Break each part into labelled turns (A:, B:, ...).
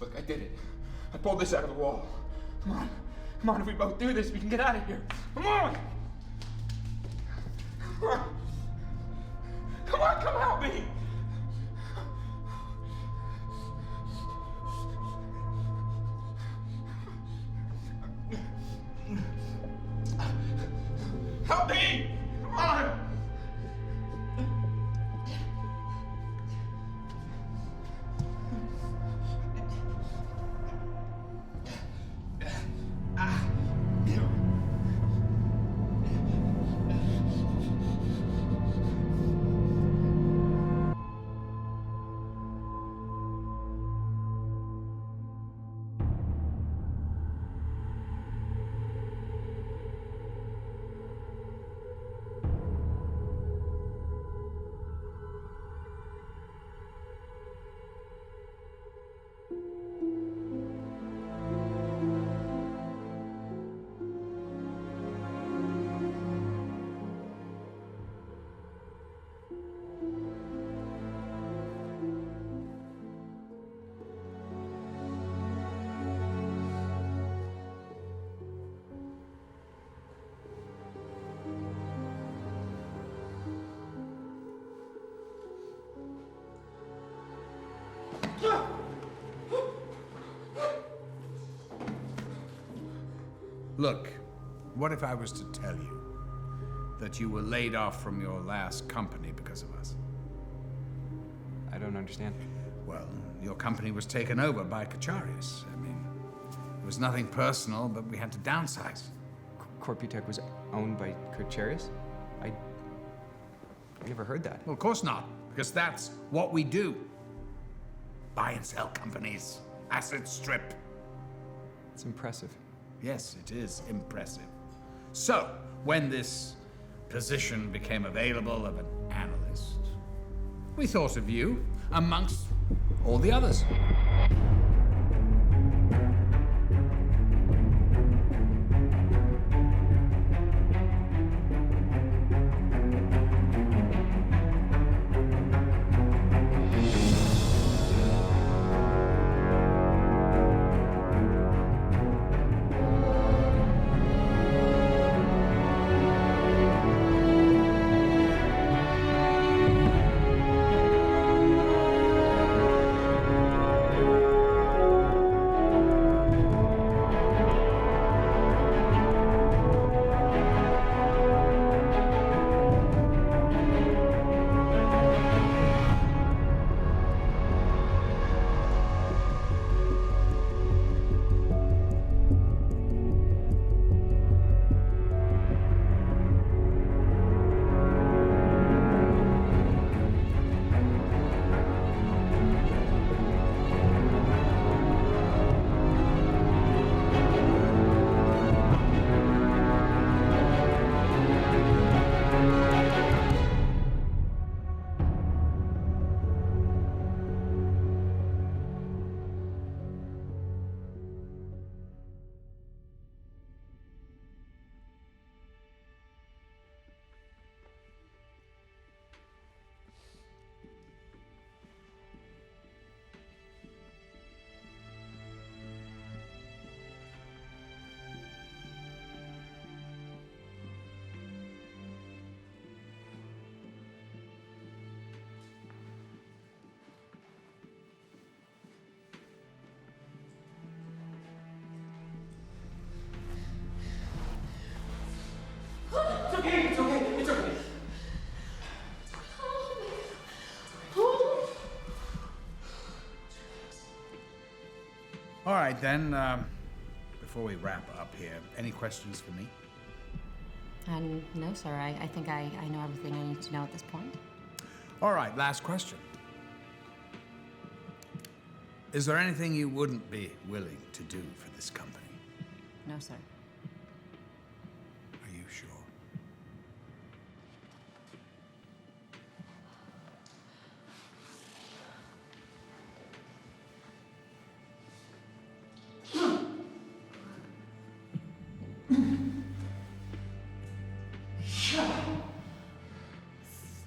A: Look, I did it. I pulled this out of the wall. Come on. Come on, if we both do this, we can get out of here. Come on! Come on! Come on, come help me! Help me! Come on!
B: Look, what if I was to tell you that you were laid off from your last company because of us?
C: I don't understand.
B: Well, your company was taken over by Kacharius. I mean, it was nothing personal, but we had to downsize.
C: Corputech was owned by Kacharius? I never heard that.
B: Well, of course not, because that's what we do. Buy and sell companies, asset strip.
C: It's impressive.
B: Yes, it is impressive. So, when this position became available of an analyst, we thought of you amongst all the others.
A: It's okay.
B: All right, then, before we wrap up here, any questions for me?
D: No, sir. I think I know everything I need to know at this point.
B: All right, last question. Is there anything you wouldn't be willing to do for this company?
D: No, sir.
B: Are you sure?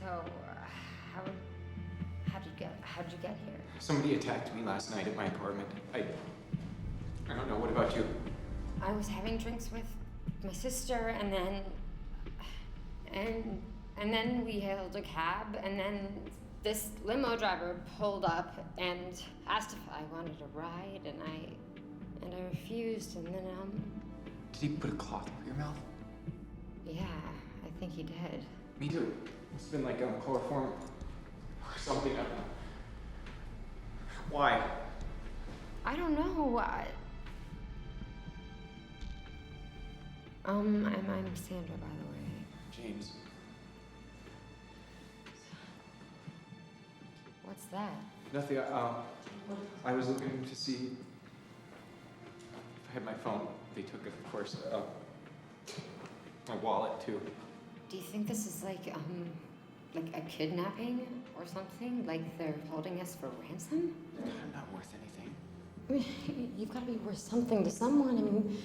D: So, how'd you get here?
C: Somebody attacked me last night at my apartment. I don't know. What about you?
D: I was having drinks with my sister, and then we hailed a cab, and then this limo driver pulled up and asked if I wanted a ride, and I refused, and then
C: Did he put a cloth over your mouth?
D: yeah, I think he did.
C: Me too. It's been like chloroform or something. I don't know. Why?
D: I don't know. I'm Sandra, by the way.
C: James.
D: What's that?
C: Nothing. I was looking to see if I had my phone. They took it, of course. My wallet too.
D: Do you think this is like a kidnapping or something? Like they're holding us for ransom?
C: I'm not worth anything.
D: You've got to be worth something to someone. I mean,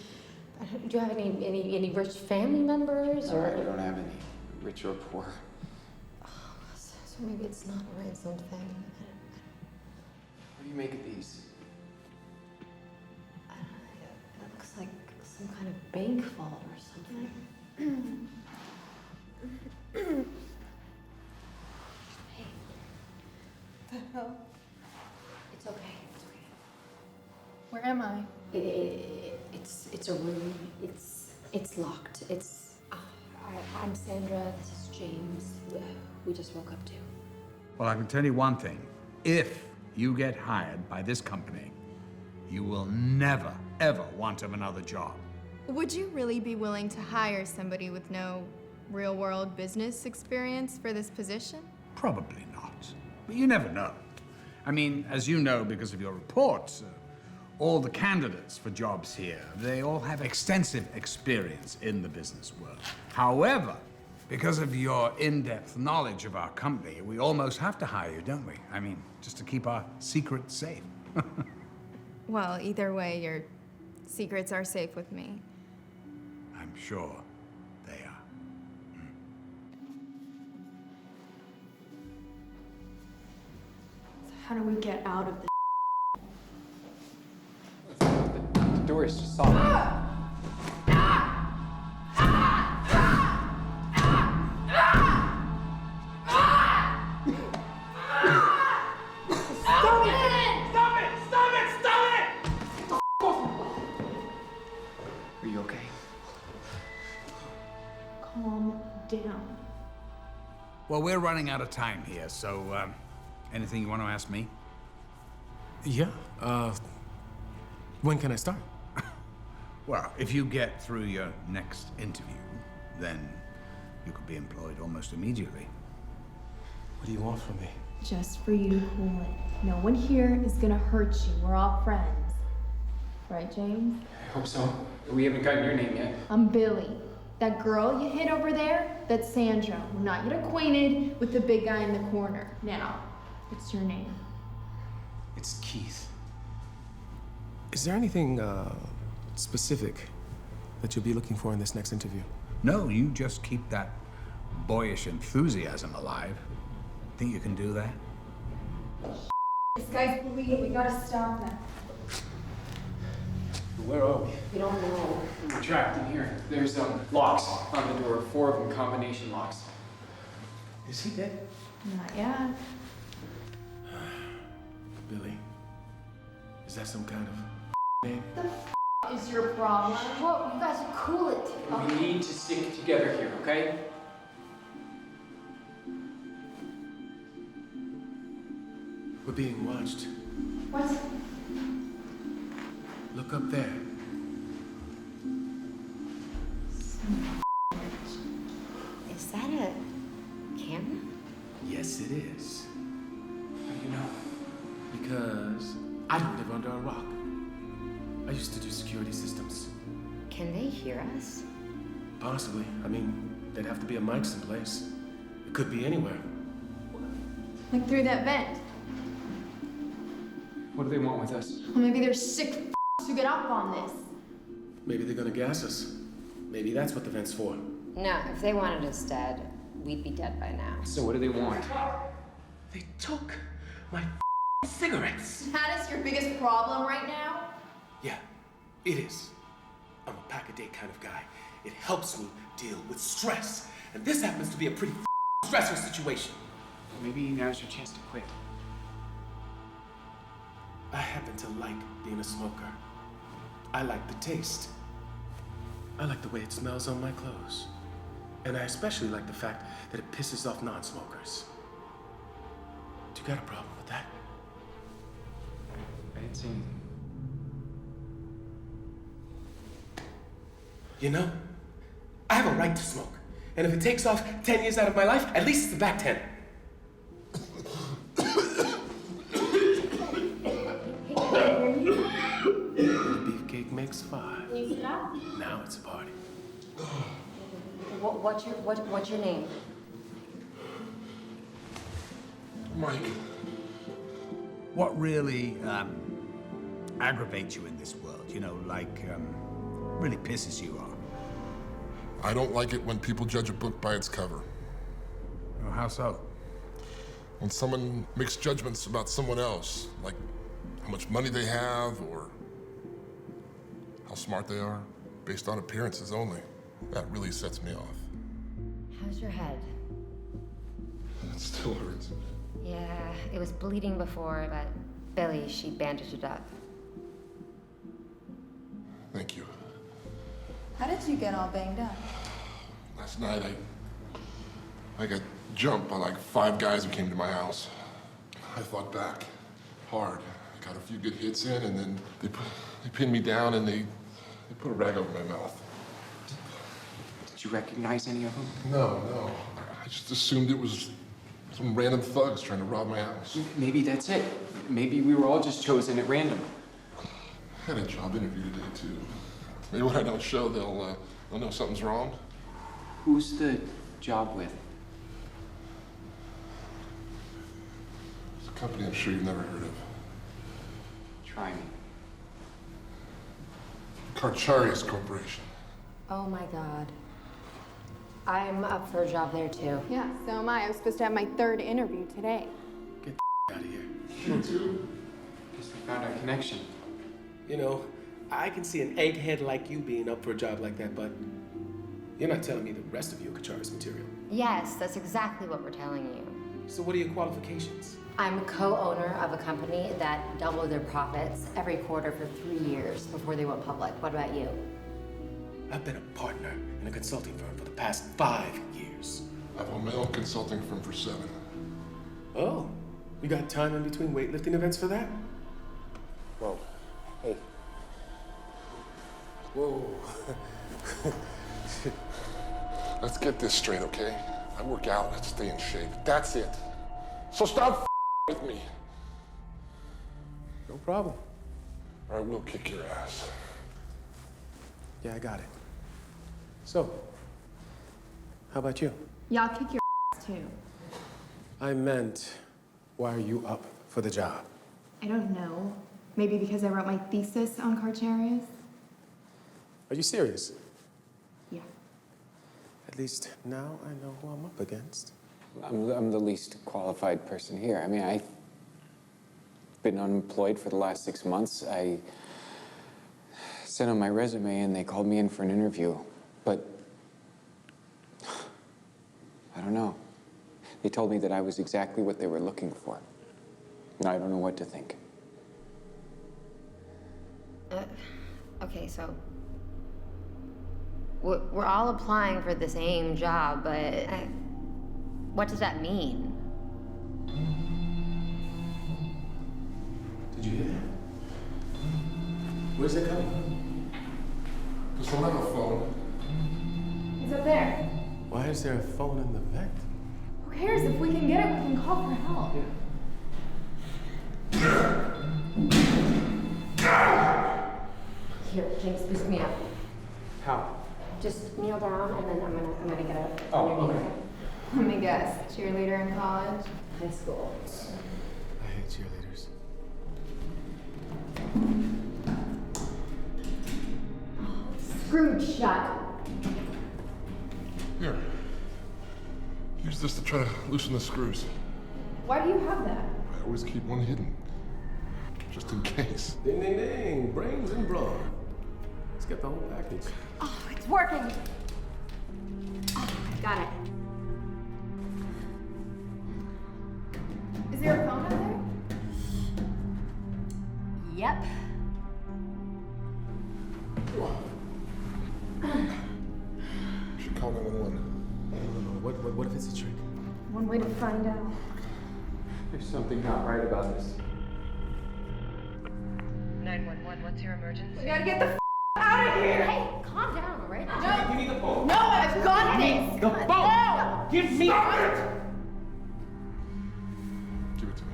D: do you have any rich family members or?
C: I don't have any, rich or poor.
D: Oh, so maybe it's not a ransom thing.
C: What do you make of these?
D: It looks like some kind of bank vault or something. Hey.
E: The hell?
D: It's okay. It's okay.
E: Where am I?
D: It's a room. It's locked. I'm Sandra. This is James. We just woke up too.
B: Well, I can tell you one thing. If you get hired by this company, you will never, ever want another job.
E: Would you really be willing to hire somebody with no real-world business experience for this position?
B: Probably not. But you never know. I mean, as you know because of your reports, all the candidates for jobs here, they all have extensive experience in the business world. However, because of your in-depth knowledge of our company, we almost have to hire you, don't we? I mean, just to keep our secrets safe.
E: Well, either way, your secrets are safe with me.
B: I'm sure they are.
E: So how do we get out of this?
C: The door is just solid. Are you okay?
E: Calm down.
B: Well, we're running out of time here, so anything you want to ask me?
F: Yeah, when can I start?
B: Well, if you get through your next interview, then you could be employed almost immediately.
F: What do you want from me?
E: Just for you to cool it. No one here is gonna hurt you. We're all friends. Right, James?
C: I hope so. We haven't gotten your name yet.
E: I'm Billy. That girl you hit over there, that's Sandra. We're not yet acquainted with the big guy in the corner. Now, what's your name?
F: It's Keith. Is there anything specific that you'll be looking for in this next interview?
B: No, you just keep that boyish enthusiasm alive. Think you can do that?
E: This guy's bleeding. We gotta stop him.
C: Where are we?
D: We don't know.
C: We're trapped in here. There's locks on the door, 4 of them, combination locks. Is he dead?
E: Not yet.
F: Billy, is that some kind of name?
E: Is your problem?
D: Whoa, you guys cool it.
C: We need to stick together here, okay?
F: We're being watched.
E: What?
F: Look up there.
D: Is that a camera?
F: Yes, it is.
C: How do you know?
F: Because I don't live under a rock. I used to do security systems.
D: Can they hear us?
F: Possibly. I mean, there'd have to be a mic someplace. It could be anywhere.
E: Like through that vent.
C: What do they want with us?
E: Well, maybe they're sick who get up on this.
F: Maybe they're gonna gas us. Maybe that's what the vent's for.
D: No, if they wanted us dead, we'd be dead by now.
C: So what do they want?
F: They took my cigarettes.
E: That is your biggest problem right now?
F: Yeah, it is. I'm a pack-a-day kind of guy. It helps me deal with stress. And this happens to be a pretty stressful situation.
C: Maybe now's your chance to quit.
F: I happen to like being a smoker. I like the taste. I like the way it smells on my clothes. And I especially like the fact that it pisses off non-smokers. Do you got a problem with that?
C: I didn't say anything.
F: You know, I have a right to smoke. And if it takes off 10 years out of my life, at least it's the back 10. Beefcake makes 5.
D: Can you stop?
F: Now it's a party.
D: What's your name?
A: Mike.
B: What really aggravates you in this world? You know, like really pisses you off?
G: I don't like it when people judge a book by its cover.
B: Oh, how so?
G: When someone makes judgments about someone else, like how much money they have or how smart they are, based on appearances only, that really sets me off.
D: How's your head?
G: It still hurts.
D: Yeah, it was bleeding before, but Billy, she bandaged it up.
G: Thank you.
E: How did you get all banged up?
G: Last night, I got jumped by like 5 guys who came to my house. I fought back hard. I got a few good hits in, and then they pinned me down and they put a rag over my mouth.
C: Did you recognize any of them?
G: No. I just assumed it was some random thugs trying to rob my house.
C: Maybe that's it. Maybe we were all just chosen at random.
G: I had a job interview today, too. Maybe when I don't show, they'll know something's wrong.
C: Who's the job with?
G: It's a company I'm sure you've never heard of.
C: Try me.
G: Karcharias Corporation.
D: Oh my God. I'm up for a job there too.
E: Yeah, so am I. I was supposed to have my 3rd interview today.
F: Get the out of here.
G: Me too.
C: Guess we found our connection.
F: You know, I can see an egghead like you being up for a job like that, but you're not telling me the rest of you are Kachara's material.
D: Yes, that's exactly what we're telling you.
F: So what are your qualifications?
D: I'm co-owner of a company that doubled their profits every quarter for 3 years before they went public. What about you?
F: I've been a partner in a consulting firm for the past 5 years.
G: I've owned my own consulting firm for 7.
F: Oh, you got time in between weightlifting events for that?
G: Whoa. Hey.
F: Whoa.
G: Let's get this straight, okay? I work out to stay in shape. That's it. So stop with me.
F: No problem.
G: Or I will kick your ass.
F: Yeah, I got it. So, how about you?
E: Y'all kick your ass too.
F: I meant, why are you up for the job?
E: I don't know. Maybe because I wrote my thesis on Karcharias?
F: Are you serious?
E: Yeah.
F: At least now I know who I'm up against.
C: I'm the least qualified person here. I mean, I've been unemployed for the last 6 months. I sent them my resume and they called me in for an interview. But I don't know. They told me that I was exactly what they were looking for. Now I don't know what to think.
D: Okay, so we're all applying for the same job, but what does that mean?
F: Did you hear that? Where's it coming?
G: Does someone have a phone?
E: It's up there.
F: Why is there a phone in the vent?
E: Who cares? If we can get it, we can call for help.
D: Here, James, boost me up.
C: How?
D: Just kneel down, and then I'm gonna get up.
C: Oh, okay.
E: Let me guess. Cheerleader in college?
D: High school.
F: I hate cheerleaders.
D: Screwed shut.
G: Here. Use this to try to loosen the screws.
E: Why do you have that?
G: I always keep one hidden. just in case.
F: Ding, ding, ding. Brains and brawn. Let's get the whole package.
D: Oh, it's working. Oh, got it.
E: Is there a phone up there?
D: Yep.
G: Should call 911.
F: What if it's a trick?
E: One way to find out.
C: There's something not right about this.
H: 911, what's your emergency?
E: We gotta get the out of here!
D: Hey, calm down, all right?
E: No! Give me the phone! No, I've got this!
F: The phone! Give me it!
G: Give it to me.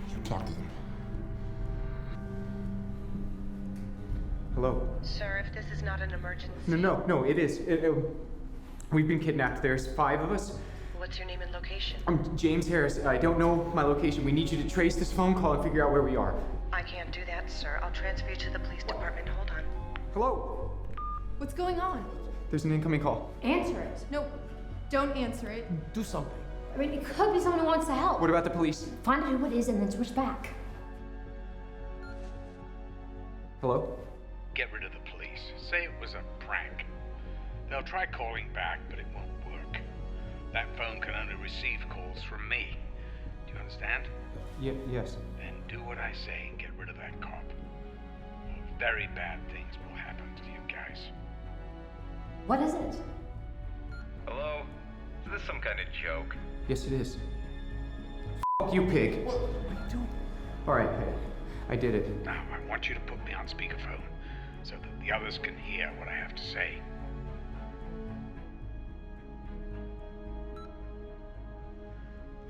G: You talk to them.
I: Hello?
H: Sir, if this is not an emergency.
I: No, it is. We've been kidnapped. There's 5 of us.
H: What's your name and location?
I: I'm James Harris. I don't know my location. We need you to trace this phone call and figure out where we are.
H: I can't do that, sir. I'll transfer you to the police department. Hold on.
I: Hello?
E: What's going on?
I: There's an incoming call.
D: Answer it.
E: No, don't answer it.
F: Do something.
D: I mean, it could be someone who wants to help.
I: What about the police?
D: Find out who it is and then switch back.
I: Hello?
B: Get rid of the police. Say it was a prank. They'll try calling back, but it won't work. That phone can only receive calls from me. Do you understand?
I: Yes.
B: Then do what I say and get rid of that cop. Or very bad things will happen to you guys.
D: What is it?
J: Hello? Is this some kind of joke?
I: Yes, it is. F you, pig.
F: What are you doing?
I: All right, hey, I did it.
B: Now, I want you to put me on speakerphone so that the others can hear what I have to say.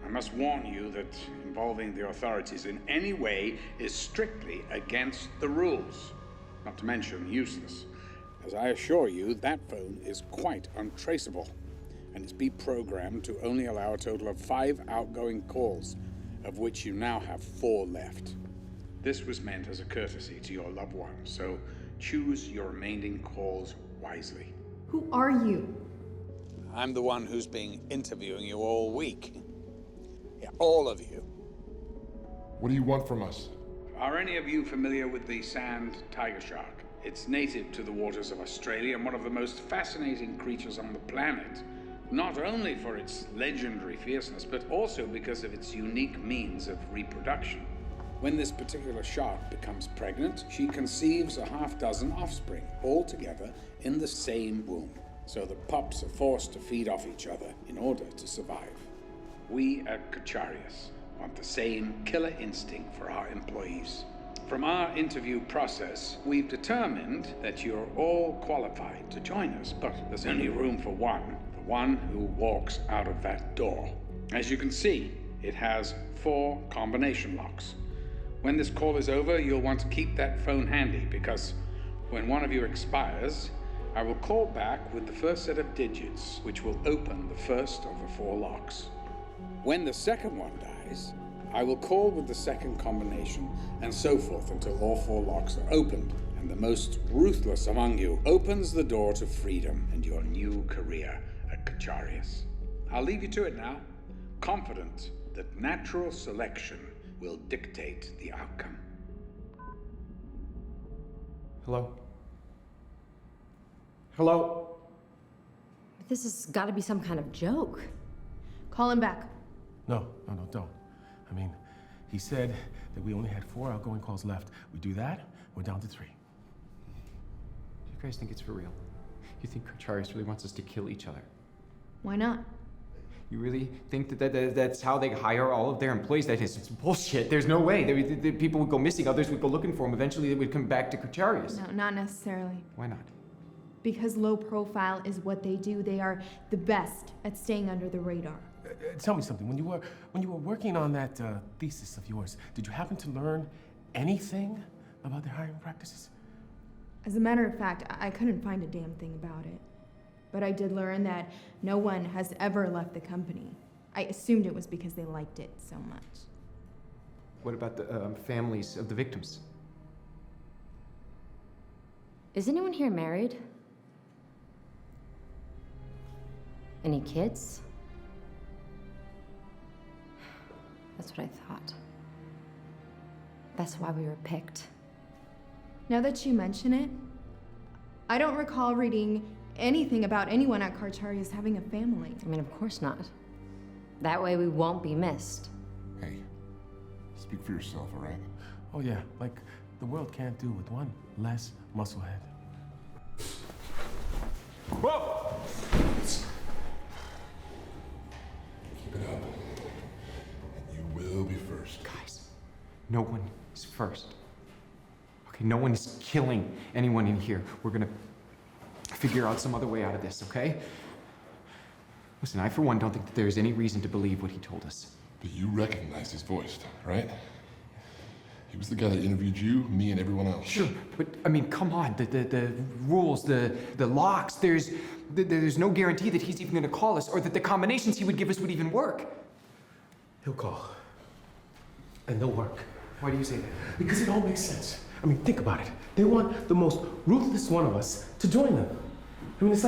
B: I must warn you that involving the authorities in any way is strictly against the rules, not to mention useless. As I assure you, that phone is quite untraceable, and it's been programmed to only allow a total of 5 outgoing calls, of which you now have 4 left. This was meant as a courtesy to your loved ones, so choose your remaining calls wisely.
E: Who are you?
B: I'm the one who's been interviewing you all week. Yeah, all of you.
G: What do you want from us?
B: Are any of you familiar with the sand tiger shark? It's native to the waters of Australia and one of the most fascinating creatures on the planet. Not only for its legendary fierceness, but also because of its unique means of reproduction. When this particular shark becomes pregnant, she conceives a half-dozen offspring, all together in the same womb. So the pups are forced to feed off each other in order to survive. We at Kacharias want the same killer instinct for our employees. From our interview process, we've determined that you're all qualified to join us, but there's only room for one, the one who walks out of that door. As you can see, it has 4 combination locks. When this call is over, you'll want to keep that phone handy because when one of you expires, I will call back with the first set of digits, which will open the first of the 4 locks. When the second one dies, I will call with the second combination, and so forth until all 4 locks are opened, and the most ruthless among you opens the door to freedom and your new career at Kacharias. I'll leave you to it now, confident that natural selection will dictate the outcome.
I: Hello? Hello?
D: This has got to be some kind of joke.
E: Call him back.
F: No, don't. I mean, he said that we only had 4 outgoing calls left. We do that, we're down to 3.
I: Do you guys think it's for real? You think Kacharias really wants us to kill each other?
E: Why not?
I: You really think that's how they hire all of their employees? That is, it's bullshit. There's no way. The people would go missing, others would go looking for them. Eventually, they would come back to Kacharias.
E: No, not necessarily.
I: Why not?
E: Because low profile is what they do. They are the best at staying under the radar.
F: Tell me something. When you were working on that thesis of yours, did you happen to learn anything about their hiring practices?
E: As a matter of fact, I couldn't find a damn thing about it. But I did learn that no one has ever left the company. I assumed it was because they liked it so much.
I: What about the families of the victims?
D: Is anyone here married? Any kids? That's what I thought. That's why we were picked.
E: Now that you mention it, I don't recall reading anything about anyone at Carcharias having a family.
D: I mean, of course not. That way we won't be missed.
G: Hey, speak for yourself, all right?
F: Oh yeah, like the world can't do with one less musclehead. Whoa!
G: Keep it up. And you will be first.
I: Guys, no one is first. Okay, no one is killing anyone in here. We're gonna figure out some other way out of this, okay? Listen, I for one don't think that there's any reason to believe what he told us.
G: But you recognize his voice, right? He was the guy that interviewed you, me, and everyone else.
I: Sure, but I mean, come on, the rules, the locks, there's no guarantee that he's even gonna call us or that the combinations he would give us would even work.
F: He'll call. And they'll work.
I: Why do you say that?
F: Because it all makes sense. I mean, think about it. They want the most ruthless one of us to join them. I mean, it's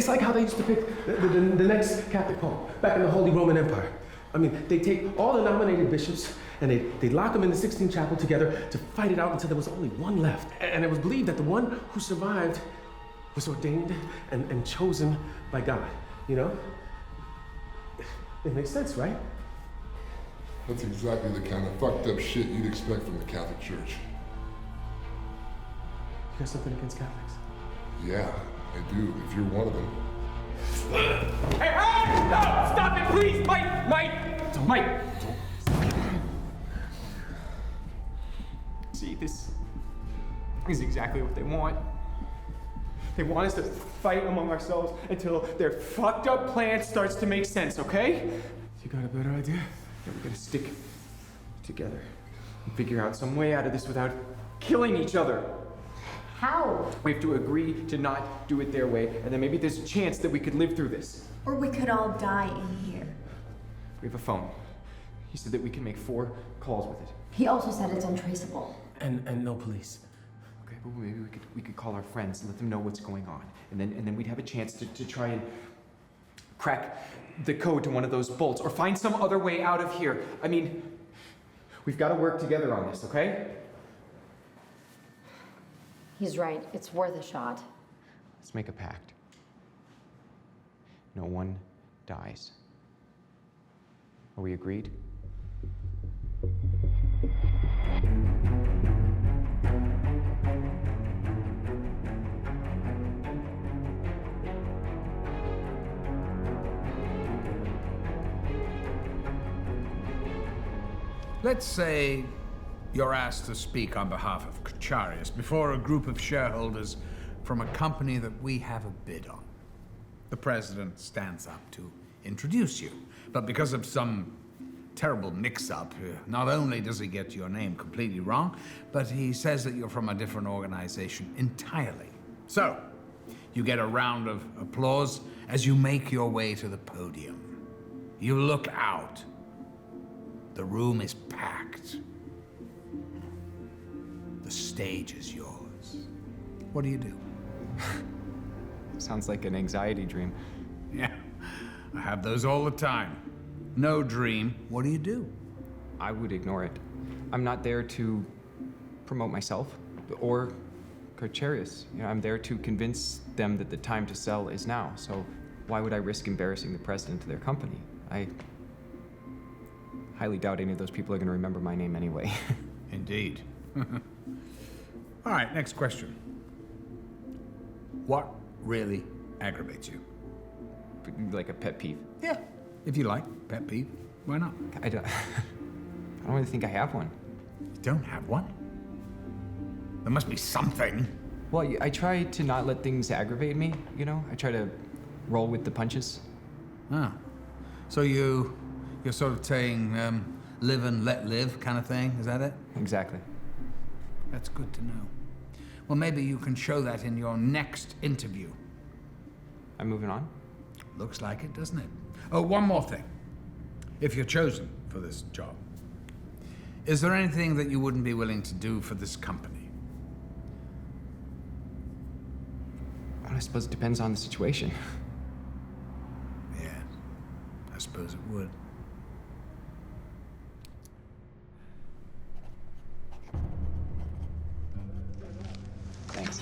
F: like how they used to pick the next Catholic Pope back in the Holy Roman Empire. I mean, they take all the nominated bishops and they lock them in the Sixtine Chapel together to fight it out until there was only one left. And it was believed that the one who survived was ordained and chosen by God, you know? It makes sense, right?
G: That's exactly the kind of fucked up shit you'd expect from the Catholic Church.
F: You got something against Catholics?
G: Yeah, I do, if you're one of them.
I: Hey, no! Stop it, please! Mike! See, this is exactly what they want. They want us to fight among ourselves until their fucked up plan starts to make sense, okay?
F: You got a better idea?
I: Yeah, we gotta stick together and figure out some way out of this without killing each other.
D: How?
I: We have to agree to not do it their way, and then maybe there's a chance that we could live through this.
E: Or we could all die in here.
I: We have a phone. He said that we can make 4 calls with it.
D: He also said it's untraceable.
F: And no police.
I: Okay, but maybe we could call our friends and let them know what's going on, and then we'd have a chance to try and crack the code to one of those bolts, or find some other way out of here. I mean, we've got to work together on this, okay?
D: He's right. It's worth a shot.
I: Let's make a pact. No one dies. Are we agreed?
B: Let's say you're asked to speak on behalf of Carcharias before a group of shareholders from a company that we have a bid on. The president stands up to introduce you, but because of some terrible mix-up, not only does he get your name completely wrong, but he says that you're from a different organization entirely. So, you get a round of applause as you make your way to the podium. You look out. The room is packed. The stage is yours. What do you do?
I: Sounds like an anxiety dream.
B: Yeah, I have those all the time. No dream. What do you do?
I: I would ignore it. I'm not there to promote myself or Carcharias. You know, I'm there to convince them that the time to sell is now. So why would I risk embarrassing the president of their company? I highly doubt any of those people are going to remember my name anyway.
B: Indeed. All right, next question. What really aggravates you?
I: Like a pet peeve.
B: Yeah, if you like, pet peeve. Why not?
I: I don't really think I have one.
B: You don't have one? There must be something.
I: Well, I try to not let things aggravate me, you know? I try to roll with the punches.
B: Ah, so you're sort of saying live and let live kind of thing, is that it?
I: Exactly.
B: That's good to know. Well, maybe you can show that in your next interview.
I: I'm moving on?
B: Looks like it, doesn't it? Oh, one more thing. If you're chosen for this job, is there anything that you wouldn't be willing to do for this company?
I: I suppose it depends on the situation.
B: suppose it would.
C: Thanks.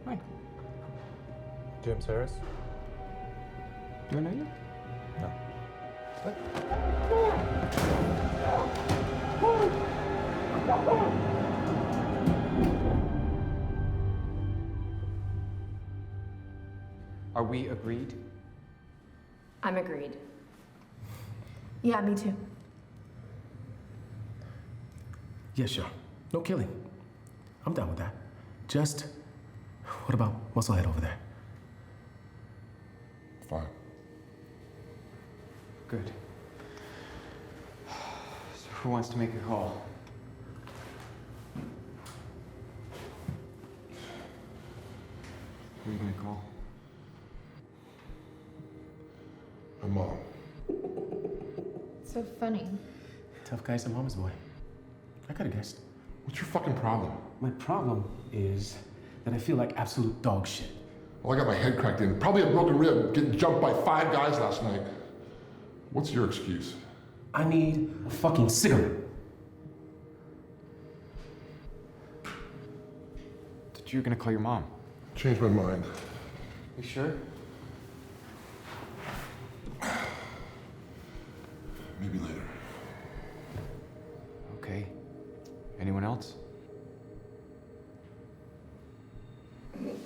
I: Hi.
K: James Harris?
I: Do I know you?
K: No.
I: Are we agreed?
D: I'm agreed.
E: Yeah, me too.
K: Yeah, sure. No killing. I'm down with that. Just, what about Musclehead over there?
G: Fine.
I: Good. So who wants to make a call? Who are you gonna call?
G: My mom.
E: So funny.
K: Tough guy's a mama's boy. I could've guessed.
G: What's your fucking problem?
K: My problem is that I feel like absolute dog shit.
G: Well, I got my head cracked in. Probably a broken rib, getting jumped by 5 guys last night. What's your excuse?
K: I need a fucking cigarette.
I: That you're gonna call your mom?
G: Changed my mind.
I: You sure?
G: Maybe later.
I: Okay. Anyone else?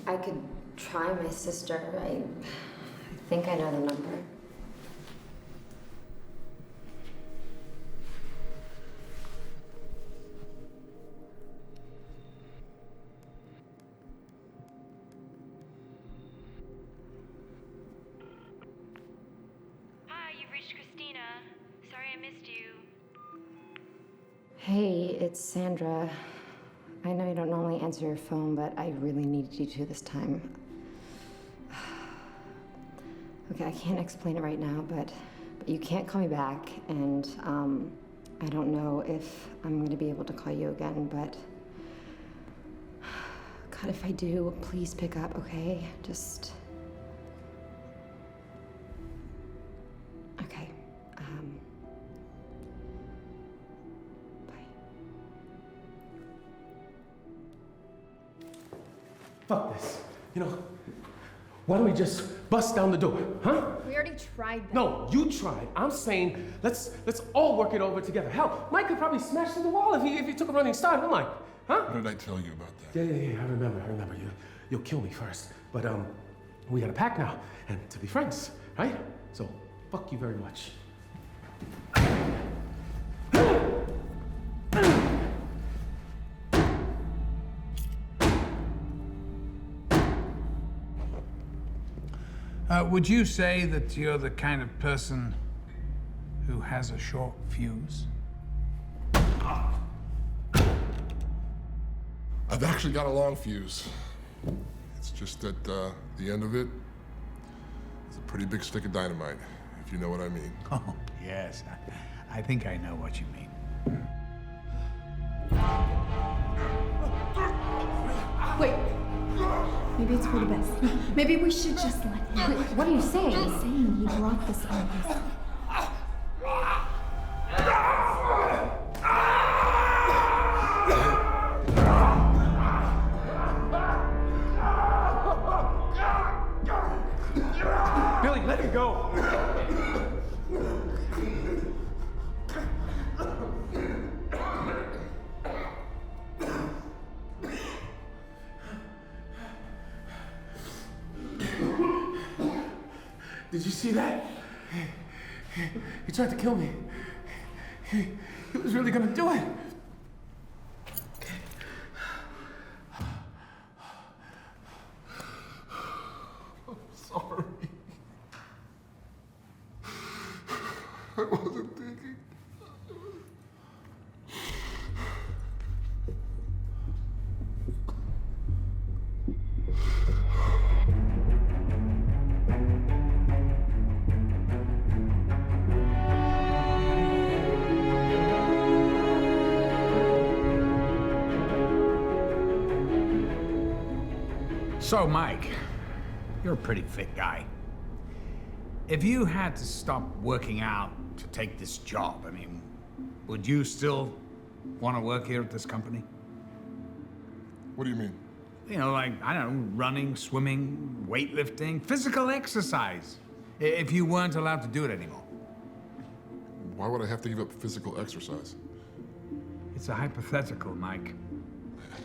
D: I could try my sister. I think I know the number.
L: Hi, you've reached Christina. Sorry I missed you.
D: Hey, it's Sandra. I know you don't normally answer your phone, but I really needed you to this time. Okay, I can't explain it right now, but you can't call me back, and I don't know if I'm going to be able to call you again, but God, if I do, please pick up, okay? Just... Okay. Bye.
K: Fuck this. You know, why don't we just bust down the door, huh?
E: We already tried that.
K: No, you tried. I'm saying let's all work it over together. Hell, Mike could probably smash through the wall if he took a running start, huh, Mike? Huh?
G: What did I tell you about that?
K: Yeah, I remember. You'll kill me first. But we got a pact now, and to be friends, right? So, fuck you very much.
B: Would you say that you're the kind of person who has a short fuse?
G: I've actually got a long fuse. It's just that the end of it is a pretty big stick of dynamite, if you know what I mean.
B: Oh, yes. I think I know what you mean.
E: Wait. Maybe it's for the best. Maybe we should just let him.
D: Wait, what are you saying?
E: I'm saying he brought this on us.
K: Did you see that? He tried to kill me. He was really gonna do it.
G: I'm sorry. I wasn't thinking.
B: So, Mike, you're a pretty fit guy. If you had to stop working out to take this job, I mean, would you still want to work here at this company?
G: What do you mean?
B: You know, like, I don't know, running, swimming, weightlifting, physical exercise, if you weren't allowed to do it anymore.
G: Why would I have to give up physical exercise?
B: It's a hypothetical, Mike.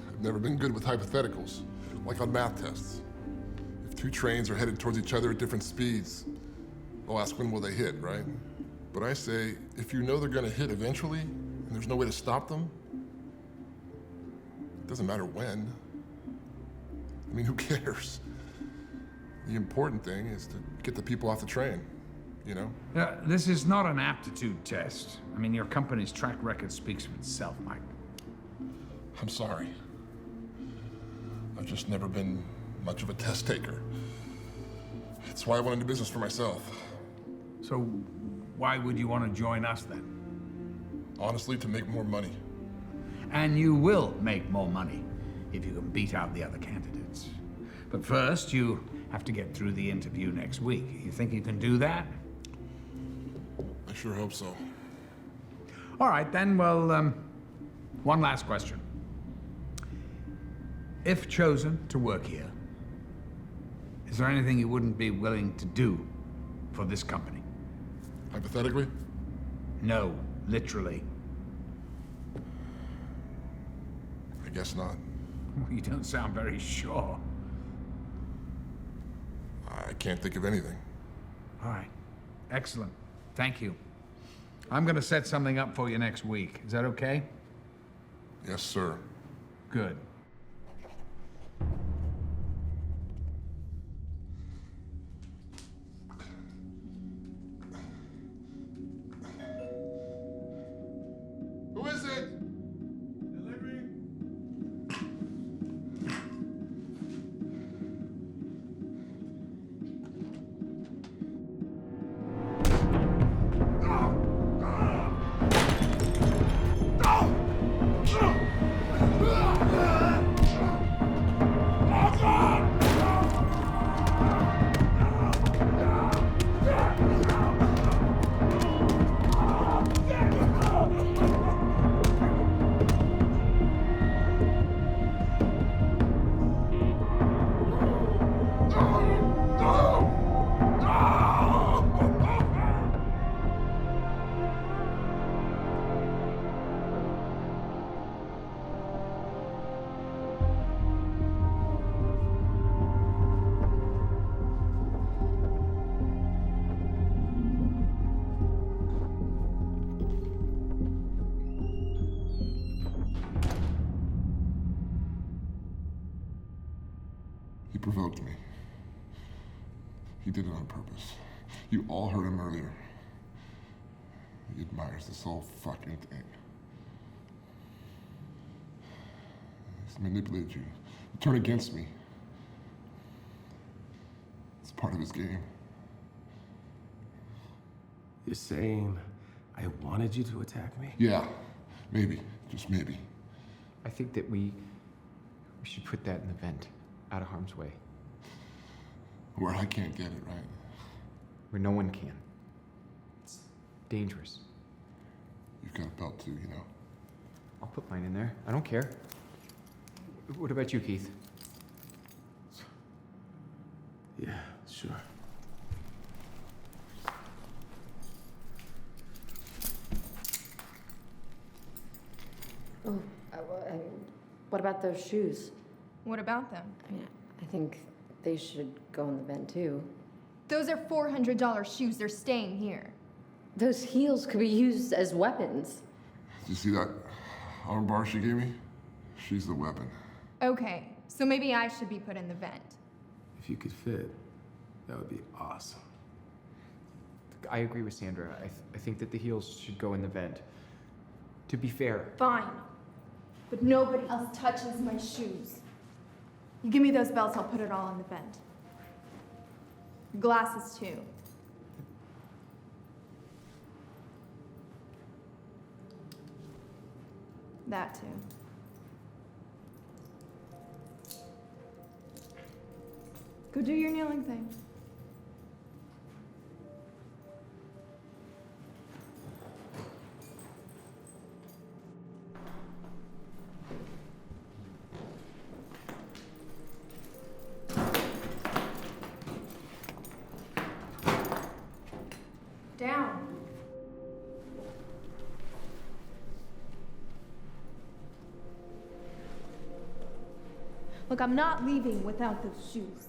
G: I've never been good with hypotheticals, like on math tests. If two trains are headed towards each other at different speeds, they'll ask when will they hit, right? But I say, if you know they're gonna hit eventually, and there's no way to stop them, it doesn't matter when. I mean, who cares? The important thing is to get the people off the train, you know?
B: This is not an aptitude test. I mean, your company's track record speaks for itself, Mike.
G: I'm sorry. I've just never been much of a test taker. That's why I went into business for myself.
B: So why would you want to join us then?
G: Honestly, to make more money.
B: And you will make more money if you can beat out the other candidates. But first, you have to get through the interview next week. You think you can do that?
G: I sure hope so.
B: All right, then, well, one last question. If chosen to work here, is there anything you wouldn't be willing to do for this company?
G: Hypothetically?
B: No, literally.
G: I guess not.
B: You don't sound very sure.
G: I can't think of anything.
B: All right, excellent. Thank you. I'm gonna set something up for you next week. Is that okay?
G: Yes, sir.
B: Good.
G: Who is it? He provoked me. He did it on purpose. You all heard him earlier. He admires this whole fucking thing. He's manipulated you to turn against me. It's part of his game.
K: You're saying I wanted you to attack me?
G: Yeah, maybe, just maybe.
I: I think that we should put that in the vent, out of harm's way.
G: Where I can't get it, right?
I: Where no one can. It's dangerous.
G: You've got a belt too, you know.
I: I'll put mine in there. I don't care. What about you, Keith?
K: Yeah, sure.
D: Oh, what about those shoes?
E: What about them?
D: I mean, I think they should go in the vent too.
E: Those are $400 shoes. They're staying here.
D: Those heels could be used as weapons.
G: Did you see that arm bar she gave me? She's the weapon.
E: Okay, so maybe I should be put in the vent.
K: If you could fit, that would be awesome.
I: I agree with Sandra. I think that the heels should go in the vent. To be fair.
E: Fine. But nobody else touches my shoes. You give me those belts, I'll put it all in the vent. Glasses, too. That, too. Go do your kneeling thing. Down. Look, I'm not leaving without those shoes.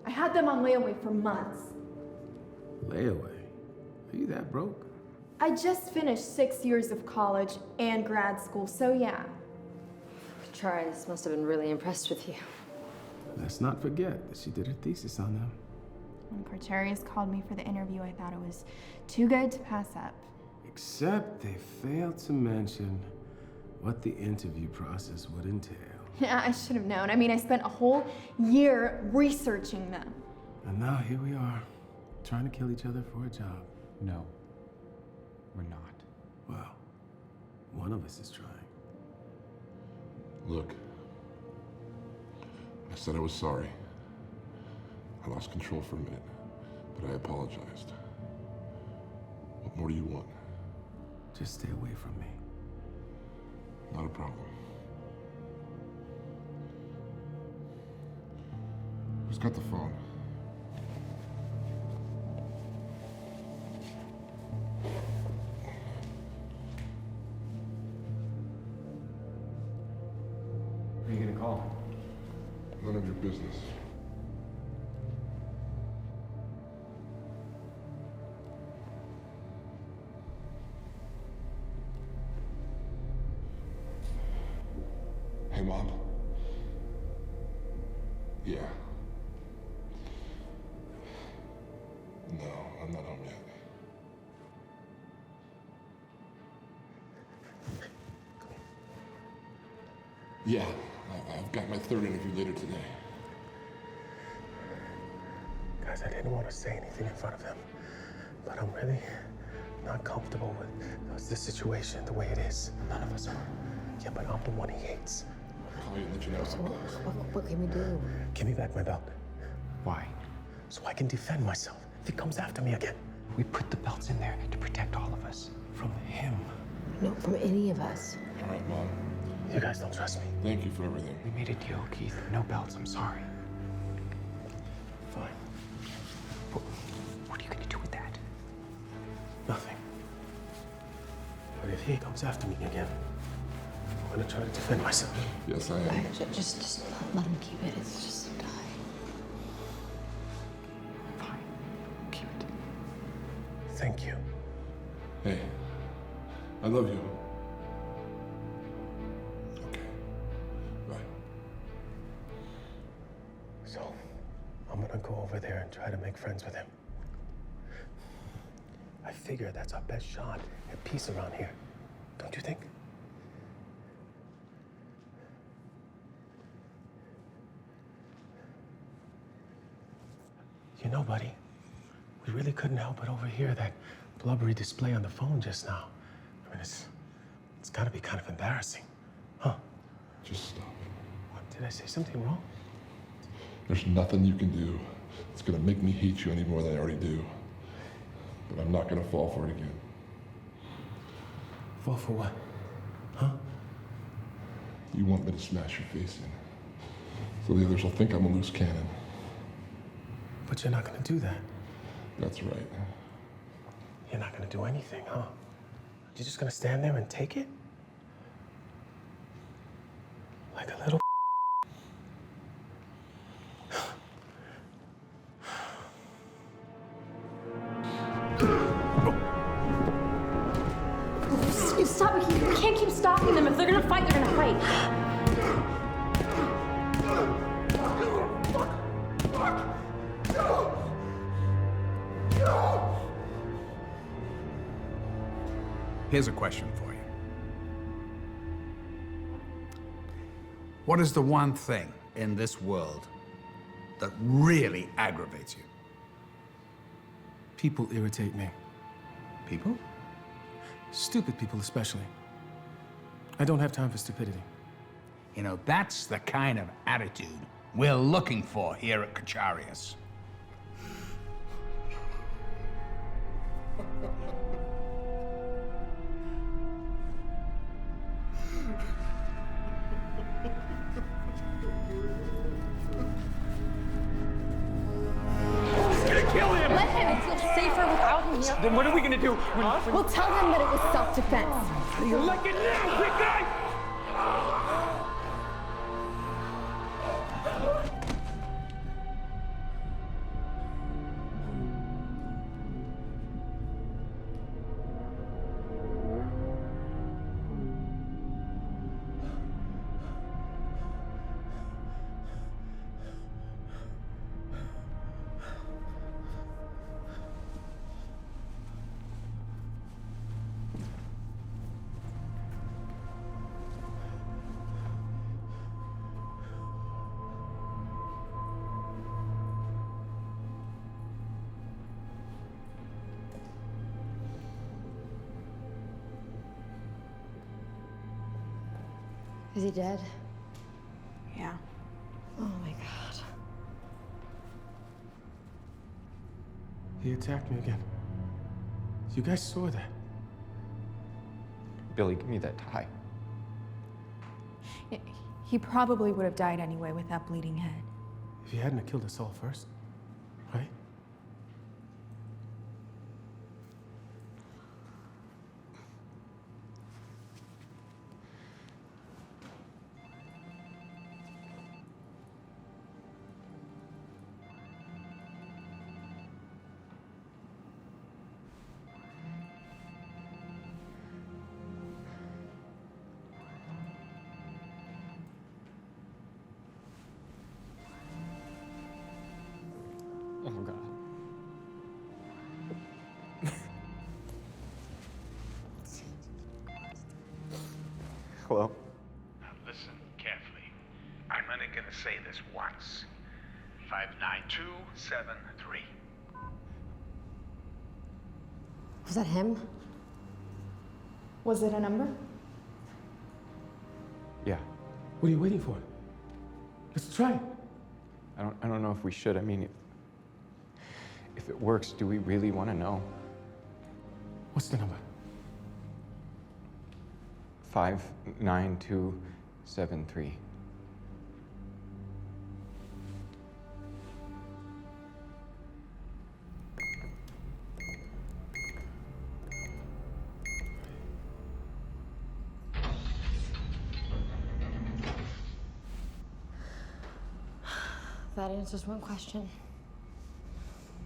E: I had them on layaway for months.
K: Layaway? Are you that broke?
E: I just finished 6 years of college and grad school, so yeah.
D: Charles must have been really impressed with you.
K: Let's not forget that she did her thesis on them.
E: When Porterius called me for the interview, I thought it was too good to pass up.
K: Except they failed to mention what the interview process would entail.
E: Yeah, I should have known. I mean, I spent a whole year researching them.
K: And now here we are, trying to kill each other for a job.
I: No, we're not.
K: Well, one of us is trying.
G: Look, I said I was sorry. I lost control for a minute, but I apologized. What more do you want?
K: Just stay away from me.
G: Not a problem. Who's got the phone?
I: Who are you gonna call?
G: None of your business. Hey, Mom. Yeah. No, I'm not home yet. Yeah, I've got my third interview later today.
F: Guys, I didn't want to say anything in front of him, but I'm really not comfortable with the situation the way it is.
C: None of us are.
F: Yeah, but I'm the one he hates.
G: I'll call you and let you know how it goes.
D: What can we do?
F: Give me back my belt,
I: Why?
F: so I can defend myself if he comes after me again.
C: We put the belts in there to protect all of us.
F: From him.
D: No, from any of us.
G: All right, Mom.
F: You guys don't trust me.
G: Thank you for everything.
C: We made a deal, Keith. No belts, I'm sorry.
F: Fine.
C: What are you gonna do with that?
F: Nothing. But if he comes after me again, I'm gonna try to defend myself.
G: Yes, I am.
D: Just let him keep it. It's just a die.
C: Fine. Keep it.
F: Thank you.
G: Hey, I love you. Okay. Bye.
F: So, I'm gonna go over there and try to make friends with him. I figure that's our best shot at peace around here. Don't you think? You know, buddy, we really couldn't help but overhear that blubbery display on the phone just now. I mean, it's gotta be kind of embarrassing, huh?
G: Just stop.
F: What, did I say something wrong?
G: There's nothing you can do that's gonna make me hate you any more than I already do. But I'm not gonna fall for it again.
F: Fall for what? Huh?
G: You want me to smash your face in, so the others will think I'm a loose cannon.
F: But you're not gonna do that.
G: That's right.
F: You're not gonna do anything, huh? You're just gonna stand there and take it? Like a little
M: stop it. You can't keep stopping them. If they're gonna fight, they're gonna fight.
B: Here's a question for you. What is the one thing in this world that really aggravates you?
K: People irritate me.
B: People?
K: Stupid people, especially. I don't have time for stupidity.
B: You know, that's the kind of attitude we're looking for here at Kacharius.
M: Let him feel safer without him here.
I: Then what are we gonna do?
M: We'll tell him that it was self-defense.
K: You like it now, big guy?
D: Is he dead?
E: Yeah.
D: Oh my god.
K: He attacked me again. You guys saw that.
I: Billy, give me that tie.
E: He probably would have died anyway with that bleeding head.
K: If he hadn't have killed us all first, right?
C: Oh, God. Hello?
B: Now listen carefully. I'm only gonna say this once. 59273.
D: Was that him?
E: Was it a number?
C: Yeah.
K: What are you waiting for? Let's try it.
C: I don't know if we should. I mean, if it works, do we really want to know?
K: What's the number?
C: 59273.
D: That answers one question.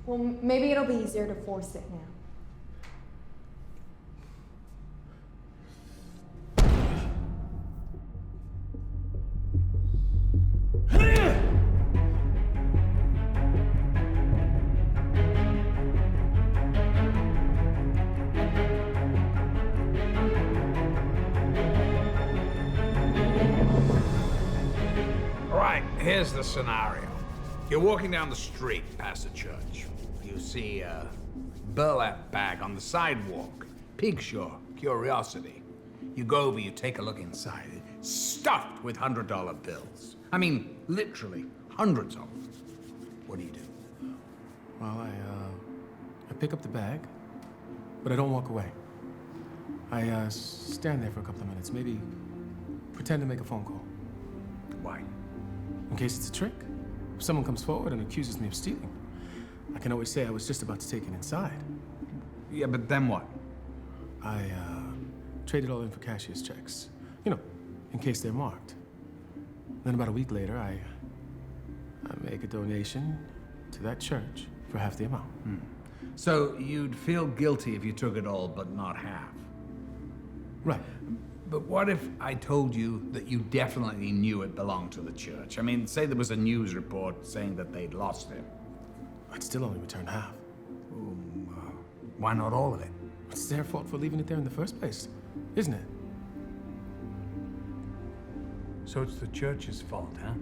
E: Well, maybe it'll be easier to force it now.
B: All right, here's the scenario. You're walking down the street past a church. You see a burlap bag on the sidewalk. Piques your curiosity. You go over, you take a look inside. It's stuffed with $100 bills. I mean, literally, hundreds of them. What do you do?
K: Well, I pick up the bag, but I don't walk away. I stand there for a couple of minutes, maybe pretend to make a phone call.
B: Why?
K: In case it's a trick. If someone comes forward and accuses me of stealing, I can always say I was just about to take it inside.
B: Yeah, but then what?
K: I traded all in for cashier's checks. You know, in case they're marked. Then about a week later, I make a donation to that church for half the amount.
B: So you'd feel guilty if you took it all, but not half?
K: Right.
B: But what if I told you that you definitely knew it belonged to the church? I mean, say there was a news report saying that they'd lost it.
K: I'd still only return half.
B: Why not all of it?
K: It's their fault for leaving it there in the first place, isn't it?
B: So it's the church's fault, huh?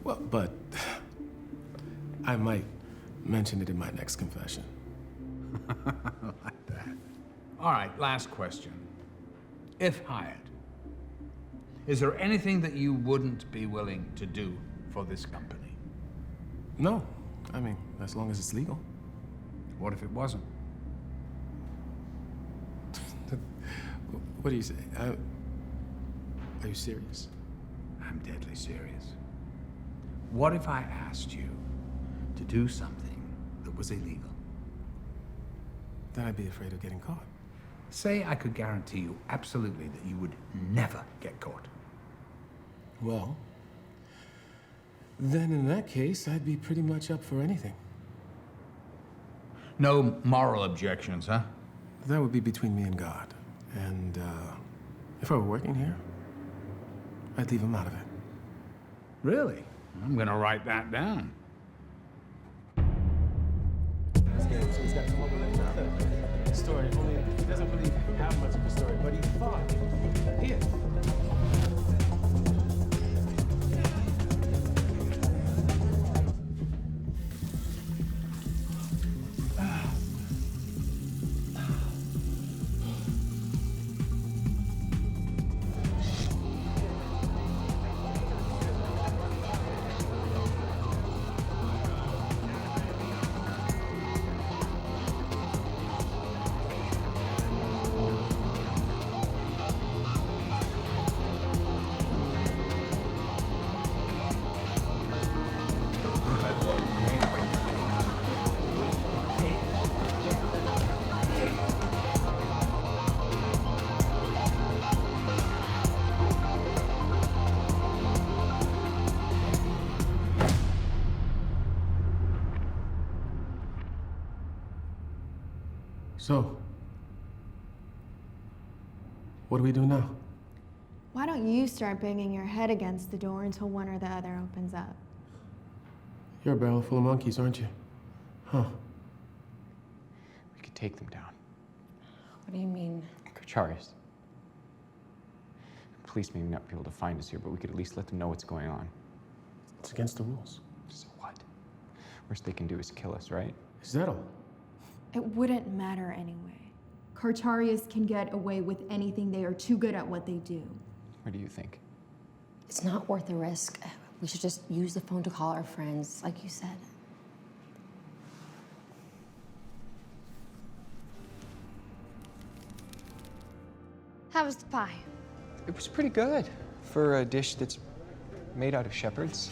K: Well, but I might mention it in my next confession.
B: Like that. All right, last question. If hired, is there anything that you wouldn't be willing to do for this company?
K: No. I mean, as long as it's legal.
B: What if it wasn't?
K: What do you say? Are you serious?
B: I'm deadly serious. What if I asked you to do something that was illegal?
K: Then I'd be afraid of getting caught.
B: Say I could guarantee you absolutely that you would never get caught.
K: Well, then in that case, I'd be pretty much up for anything.
B: No moral objections, huh?
K: That would be between me and God. And if I were working here, I'd leave him out of it.
B: Really? I'm gonna write that down.
K: So he's got to come up with another story, only he doesn't really have much of a story, but he thought, here. So, what do we do now?
E: Why don't you start banging your head against the door until one or the other opens up?
K: You're a barrel full of monkeys, aren't you? Huh.
C: We could take them down.
D: What do you mean?
C: Kocharis. Police may not be able to find us here, but we could at least let them know what's going on.
K: It's against the rules.
C: So what? Worst they can do is kill us, right?
K: Is that all?
E: It wouldn't matter anyway. Carcharias can get away with anything. They are too good at what they do.
C: What do you think?
D: It's not worth the risk. We should just use the phone to call our friends, like you said.
M: How was the pie?
C: It was pretty good for a dish that's made out of shepherds.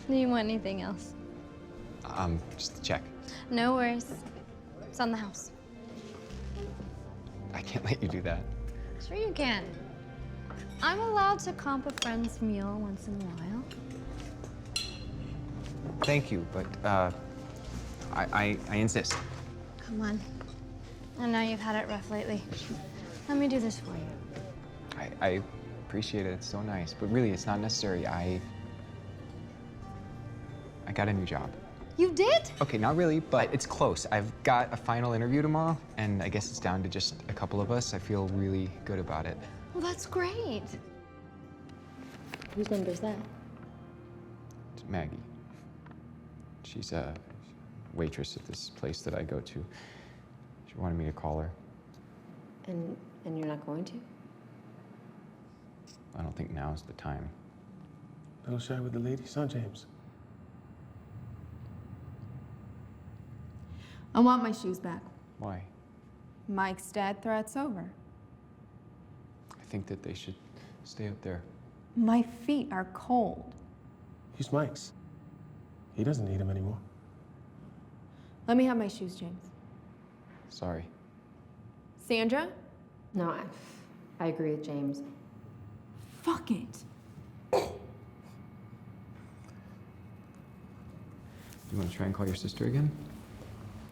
M: Do you want anything else?
C: Just to check.
M: No worries. It's on the house.
C: I can't let you do that.
M: Sure you can. I'm allowed to comp a friend's meal once in a while.
C: Thank you, but I insist.
M: Come on. I know you've had it rough lately. Let me do this for you.
C: I appreciate it. It's so nice, but really, it's not necessary. I got a new job.
M: You did?
C: Okay, not really, but it's close. I've got a final interview tomorrow, and I guess it's down to just a couple of us. I feel really good about it.
M: Well, that's great.
D: Whose number is that?
C: It's Maggie. She's a waitress at this place that I go to. She wanted me to call her.
D: And you're not going to?
C: I don't think now's the time.
K: Little shy with the ladies, huh, James?
E: I want my shoes back.
C: Why?
E: Mike's death threat's over.
C: I think that they should stay up there.
E: My feet are cold.
K: He's Mike's. He doesn't need him anymore.
E: Let me have my shoes, James.
C: Sorry.
E: Sandra?
D: No, I agree with James.
E: Fuck it.
C: You want to try and call your sister again?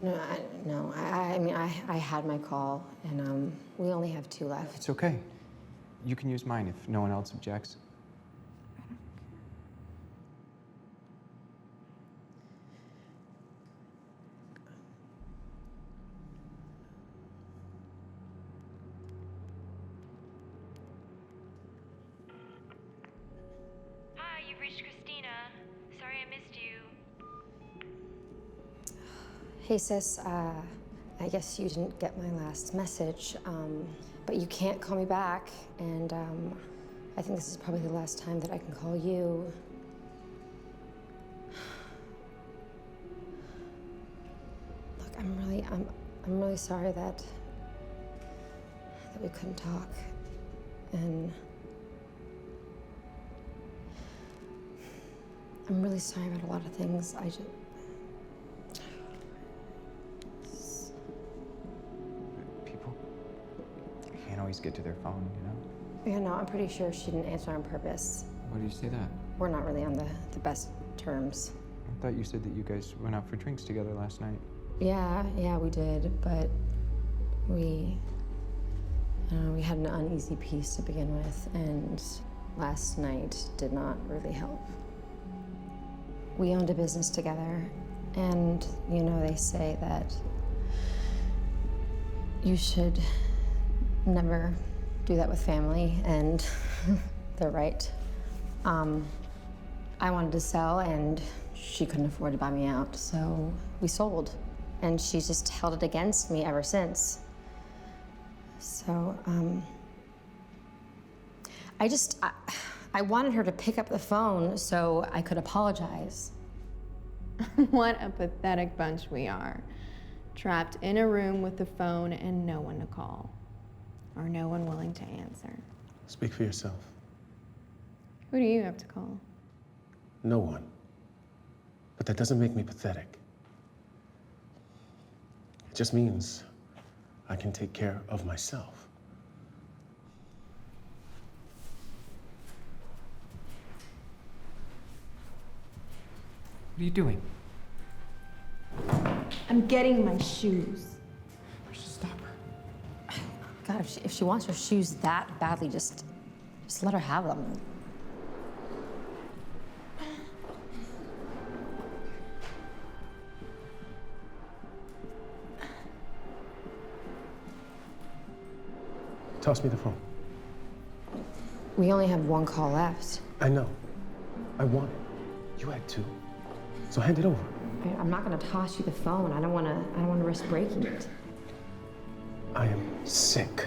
D: No, I mean, I had my call, and we only have 2 left.
I: It's okay. You can use mine if no one else objects.
L: Hi, you've reached Christina. Sorry I missed you.
D: Hey, sis, I guess you didn't get my last message, but you can't call me back, and I think this is probably the last time that I can call you. Look, I'm really sorry that we couldn't talk, and I'm really sorry about a lot of things.
I: People can't always get to their phone, you know?
D: Yeah, no, I'm pretty sure she didn't answer on purpose.
I: Why do you say that?
D: We're not really on the best terms.
I: I thought you said that you guys went out for drinks together last night.
D: Yeah, we did, but we had an uneasy peace to begin with, and last night did not really help. We owned a business together, and, you know, they say that you should never do that with family, and they're right. I wanted to sell, and she couldn't afford to buy me out, so we sold. And she's just held it against me ever since. So, I wanted her to pick up the phone so I could apologize.
E: What a pathetic bunch we are. Trapped in a room with the phone and no one to call. Or no one willing to answer.
F: Speak for yourself.
E: Who do you have to call?
F: No one. But that doesn't make me pathetic. It just means I can take care of myself.
I: What are you doing?
E: I'm getting my shoes.
I: We should stop her.
D: God, if she wants her shoes that badly, just let her have them.
F: Toss me the phone.
D: We only have 1 call left.
F: I know. I want it. You had 2. So hand it over.
D: I'm not gonna toss you the phone. I don't wanna risk breaking it.
F: I am sick.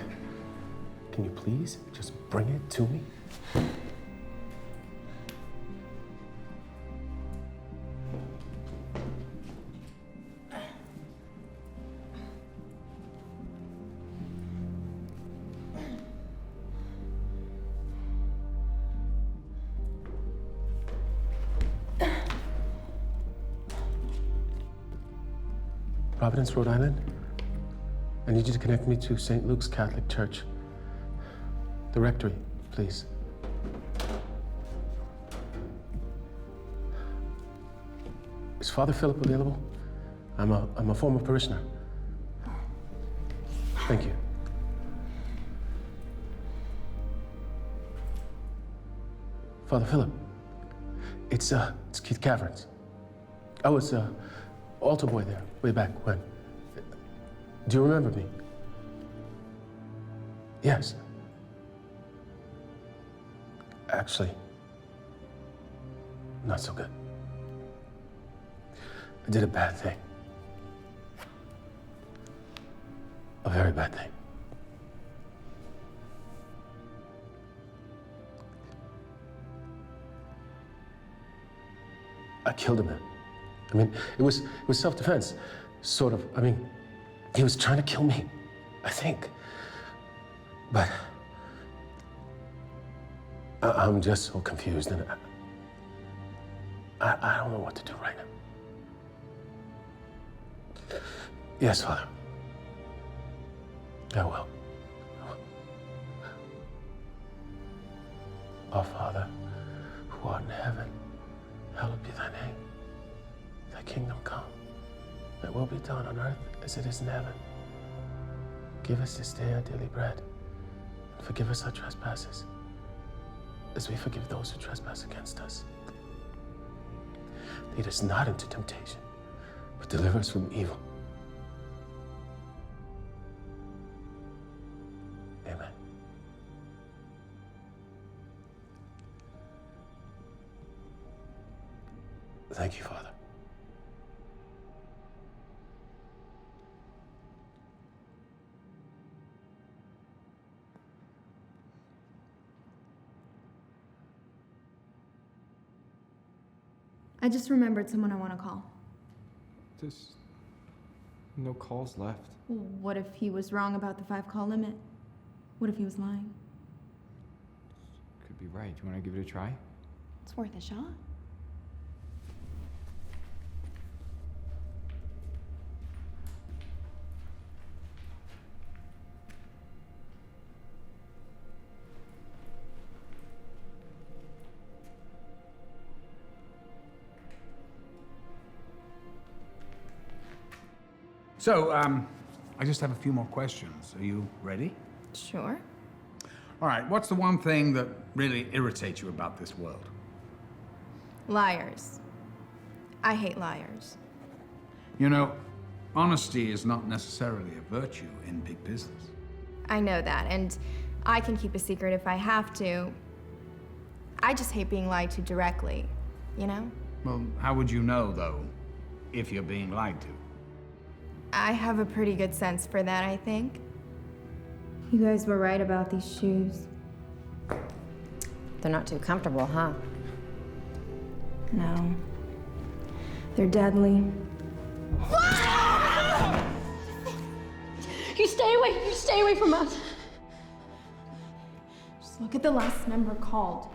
F: Can you please just bring it to me? Providence, Rhode Island. I need you to connect me to St. Luke's Catholic Church. The rectory, please. Is Father Philip available? I'm a former parishioner. Thank you. Father Philip, it's Keith Caverns. I was altar boy there way back when. Do you remember me? Yes. Actually, not so good. I did a bad thing. A very bad thing. I killed a man. I mean, it was self-defense, sort of. I mean, he was trying to kill me, I think. But I'm just so confused, and I don't know what to do right now. Yes, Father. I will. Our Father, who art in heaven, hallowed be thy name. Thy kingdom come. Thy will be done on earth as it is in heaven. Give us this day our daily bread, and forgive us our trespasses, as we forgive those who trespass against us. Lead us not into temptation, but deliver us from evil. Amen. Thank you, Father.
E: I just remembered someone I want to call.
I: There's no calls left.
E: Well, what if he was wrong about the 5-call limit? What if he was lying?
I: Could be right. Do you want to give it a try?
E: It's worth a shot.
B: So, I just have a few more questions. Are you ready?
E: Sure.
B: All right, what's the one thing that really irritates you about this world?
E: Liars. I hate liars.
B: You know, honesty is not necessarily a virtue in big business.
E: I know that, and I can keep a secret if I have to. I just hate being lied to directly, you know?
B: Well, how would you know, though, if you're being lied to?
E: I have a pretty good sense for that, I think. You guys were right about these shoes.
D: They're not too comfortable, huh?
E: No. They're deadly.
M: You stay away from us.
E: Just look at the last number called.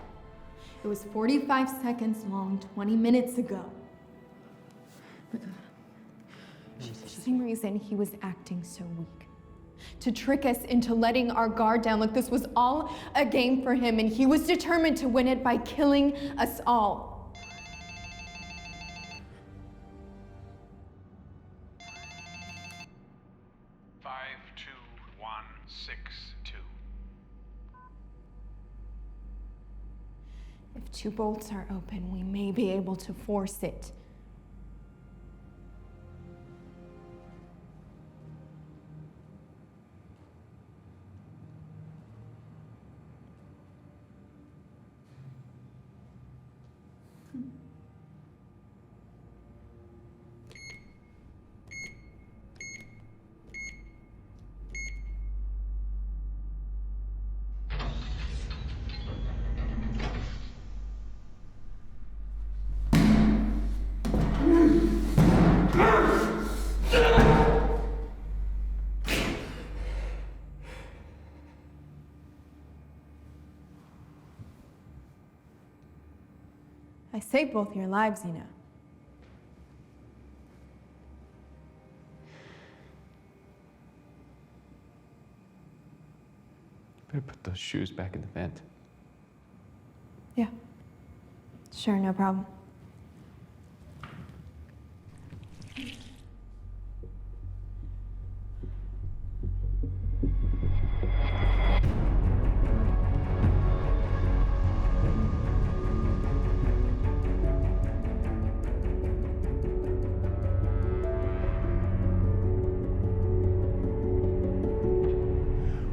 E: It was 45 seconds long 20 minutes ago. For some reason, he was acting so weak. To trick us into letting our guard down, like this was all a game for him, and he was determined to win it by killing us all. If 2 bolts are open, we may be able to force it. I saved both your lives, you know.
I: Better put those shoes back in the vent.
E: Yeah. Sure, no problem.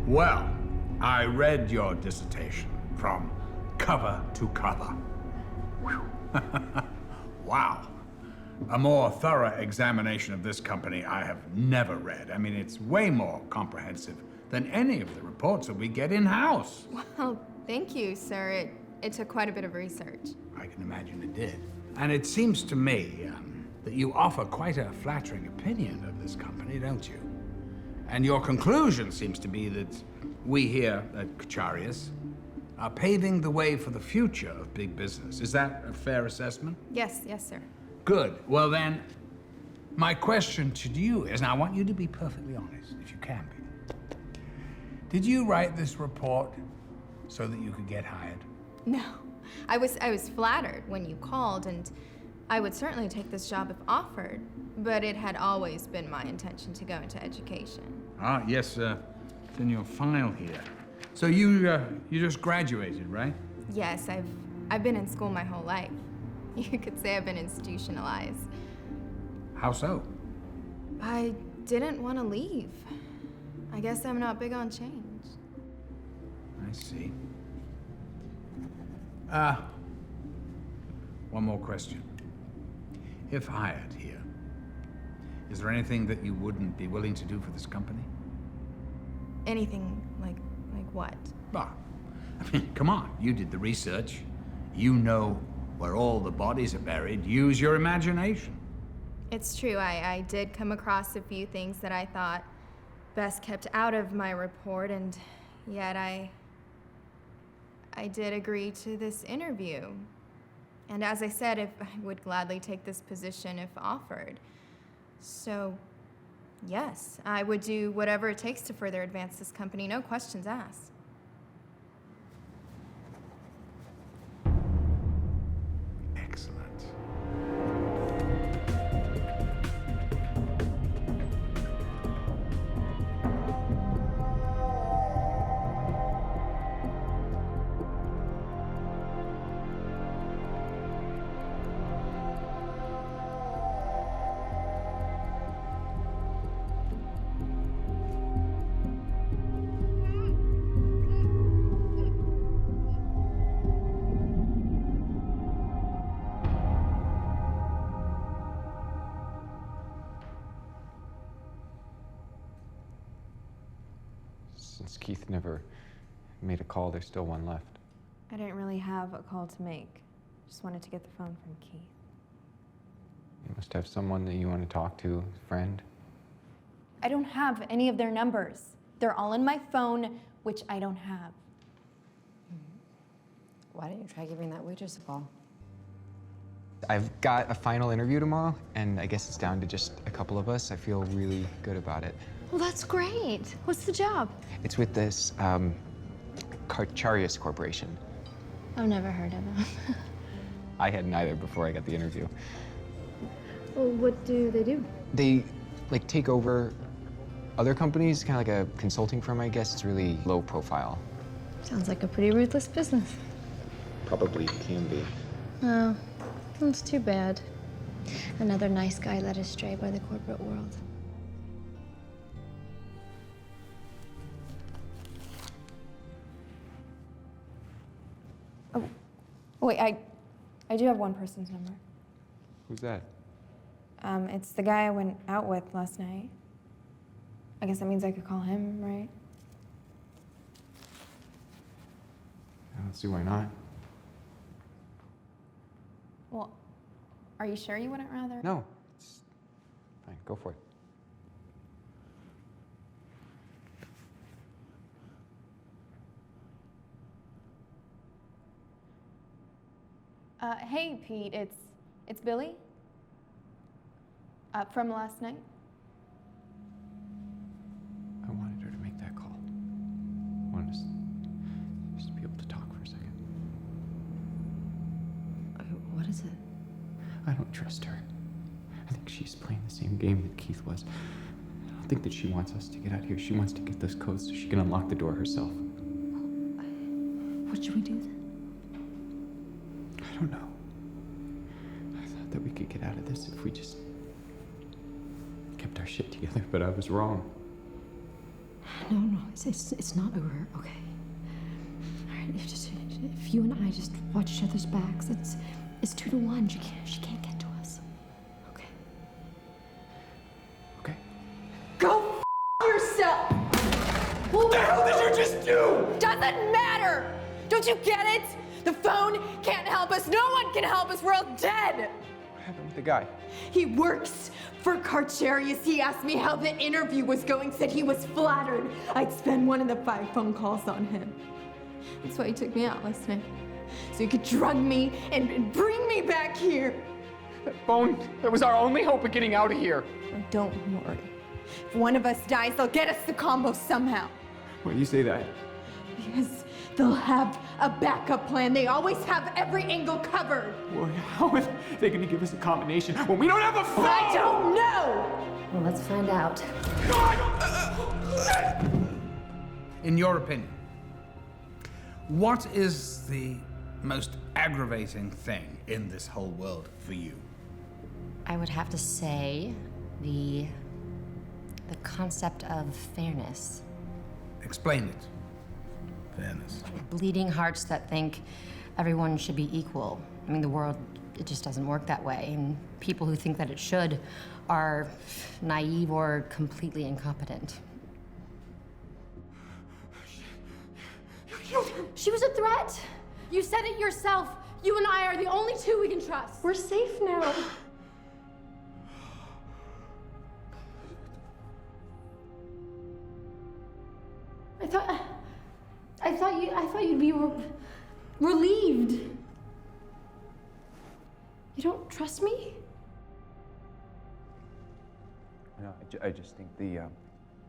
B: Well, I read your dissertation from cover to cover. Wow. A more thorough examination of this company I have never read. I mean, it's way more comprehensive than any of the reports that we get in-house.
E: Well, thank you, sir. It took quite a bit of research.
B: I can imagine it did. And it seems to me that you offer quite a flattering opinion of this company, don't you? And your conclusion seems to be that we here at Kacharias are paving the way for the future of big business. Is that a fair assessment?
E: Yes, sir.
B: Good. Well then, my question to you is, and I want you to be perfectly honest, if you can be. Did you write this report so that you could get hired?
E: No, I was flattered when you called, and I would certainly take this job if offered, but it had always been my intention to go into education.
B: Ah, yes, it's in your file here. So you just graduated, right?
E: Yes, I've been in school my whole life. You could say I've been institutionalized.
B: How so?
E: I didn't want to leave. I guess I'm not big on change.
B: I see. One more question. If hired here, is there anything that you wouldn't be willing to do for this company?
E: Anything like what?
B: Ah, I mean, come on, you did the research. You know where all the bodies are buried. Use your imagination.
E: It's true, I did come across a few things that I thought best kept out of my report, and yet I did agree to this interview. And as I said, I would gladly take this position if offered. So, yes, I would do whatever it takes to further advance this company, no questions asked.
B: Excellent.
C: Since Keith never made a call, there's still one left.
E: I didn't really have a call to make. Just wanted to get the phone from Keith.
C: You must have someone that you want to talk to, a friend.
E: I don't have any of their numbers. They're all in my phone, which I don't have.
D: Why don't you try giving that waitress a call?
C: I've got a final interview tomorrow, and I guess it's down to just a couple of us. I feel really good about it.
M: Well, that's great. What's the job?
C: It's with this, Karcharias Corporation.
M: I've never heard of him.
C: I hadn't either before I got the interview.
M: Well, what do they do?
C: They, like, take over other companies, kind of like a consulting firm, I guess. It's really low profile.
M: Sounds like a pretty ruthless business.
C: Probably can be.
M: Oh, that's too bad. Another nice guy led astray by the corporate world.
E: Oh, wait, I do have one person's number.
C: Who's that?
E: It's the guy I went out with last night. I guess that means I could call him, right?
C: I don't see why not.
E: Well, are you sure you wouldn't rather?
C: No, it's fine. Go for it.
E: Hey, Pete, it's Billy. From last night.
C: I wanted her to make that call. I wanted us just to be able to talk for a second.
D: What is it?
C: I don't trust her. I think she's playing the same game that Keith was. I don't think that she wants us to get out here. She wants to get those codes so she can unlock the door herself.
D: What should we do then?
C: I don't know. I thought that we could get out of this if we just kept our shit together, but I was wrong.
D: No, it's not over, okay? All right, if you and I just watch each other's backs, it's 2-1. She can't get to us. Okay.
C: Okay.
E: Go yourself!
A: What the hell did you just do?
E: Doesn't matter! Don't you get it? The phone can't help us. No one can help us. We're all dead.
C: What happened with the guy?
E: He works for Karcharias. He asked me how the interview was going, said he was flattered I'd spend one of the 5 phone calls on him. That's why he took me out last night. So he could drug me and bring me back here.
I: That phone, that was our only hope of getting out of here.
E: Oh, don't worry. If one of us dies, they'll get us the combo somehow.
C: Why do you say that?
E: Because they'll have a backup plan. They always have every angle covered.
I: Well, how are they going to give us a combination when we don't have a phone?
E: I don't know!
D: Well, let's find out.
B: In your opinion, what is the most aggravating thing in this whole world for you?
D: I would have to say the concept of fairness.
B: Explain it. Fairness.
D: Bleeding hearts that think everyone should be equal. I mean, the world, it just doesn't work that way. And people who think that it should are naive or completely incompetent.
E: She was a threat. You said it yourself. You and I are the only two we can trust.
M: We're safe now.
E: I thought you'd be relieved. You don't trust me?
C: No, I just think the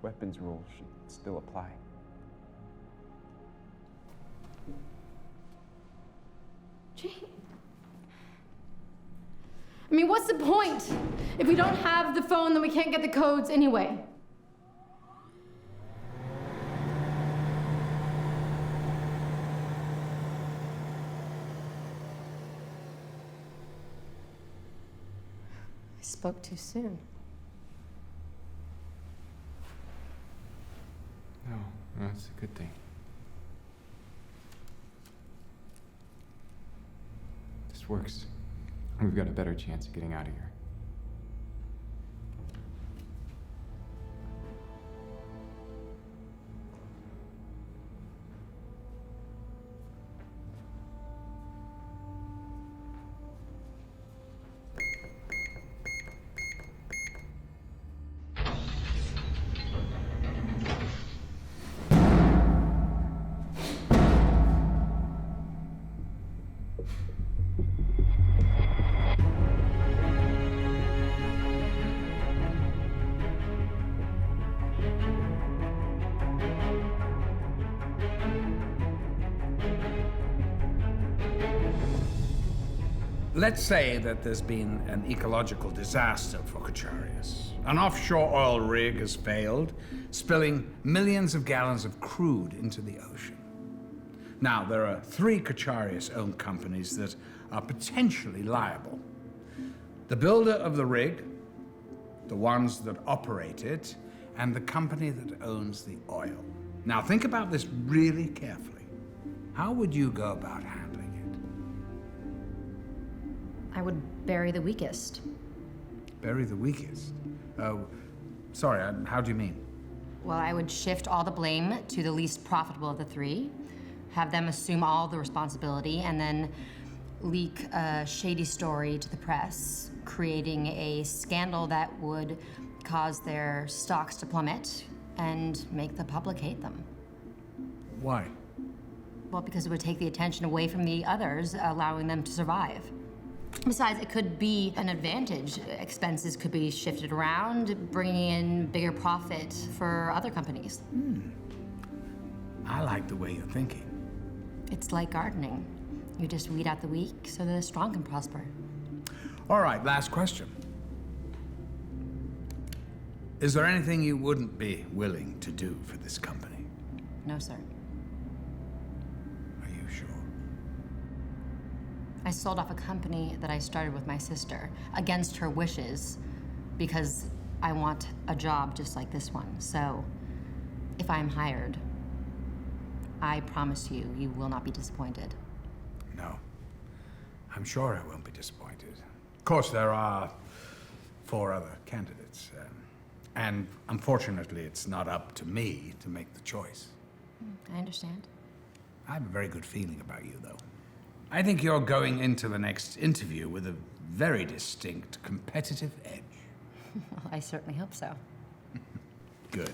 C: weapons rule should still apply.
E: Jane. I mean, what's the point? If we don't have the phone, then we can't get the codes anyway.
D: I spoke too soon.
I: No, that's a good thing. This works. We've got a better chance of getting out of here.
B: Let's say that there's been an ecological disaster for Kacharias. An offshore oil rig has failed, spilling millions of gallons of crude into the ocean. Now, there are 3 Kacharias-owned companies that are potentially liable. The builder of the rig, the ones that operate it, and the company that owns the oil. Now, think about this really carefully. How would you go about handling it?
D: I would bury the weakest.
B: Bury the weakest? Oh, sorry, how do you mean?
D: Well, I would shift all the blame to the least profitable of the 3, have them assume all the responsibility, and then leak a shady story to the press, creating a scandal that would cause their stocks to plummet and make the public hate them.
B: Why?
D: Well, because it would take the attention away from the others, allowing them to survive. Besides, it could be an advantage. Expenses could be shifted around, bringing in bigger profit for other companies.
B: I like the way you're thinking.
D: It's like gardening. You just weed out the weak so the strong can prosper.
B: All right, last question. Is there anything you wouldn't be willing to do for this company?
D: No, sir.
B: Are you sure?
D: I sold off a company that I started with my sister against her wishes because I want a job just like this one. So if I'm hired, I promise you, you will not be disappointed.
B: No. I'm sure I won't be disappointed. Of course, there are 4 other candidates. And unfortunately, it's not up to me to make the choice.
D: I understand.
B: I have a very good feeling about you, though. I think you're going into the next interview with a very distinct competitive edge.
D: Well, I certainly hope so.
B: Good.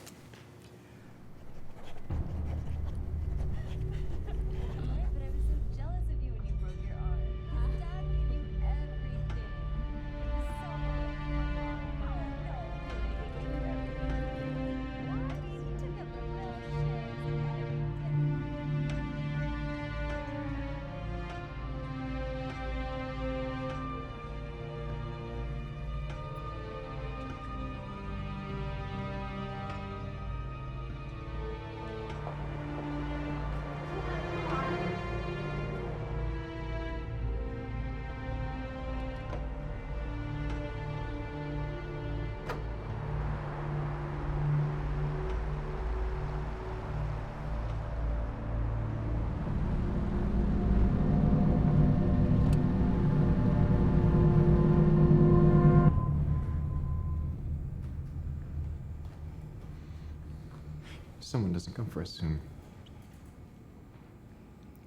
I: someone doesn't come for us soon,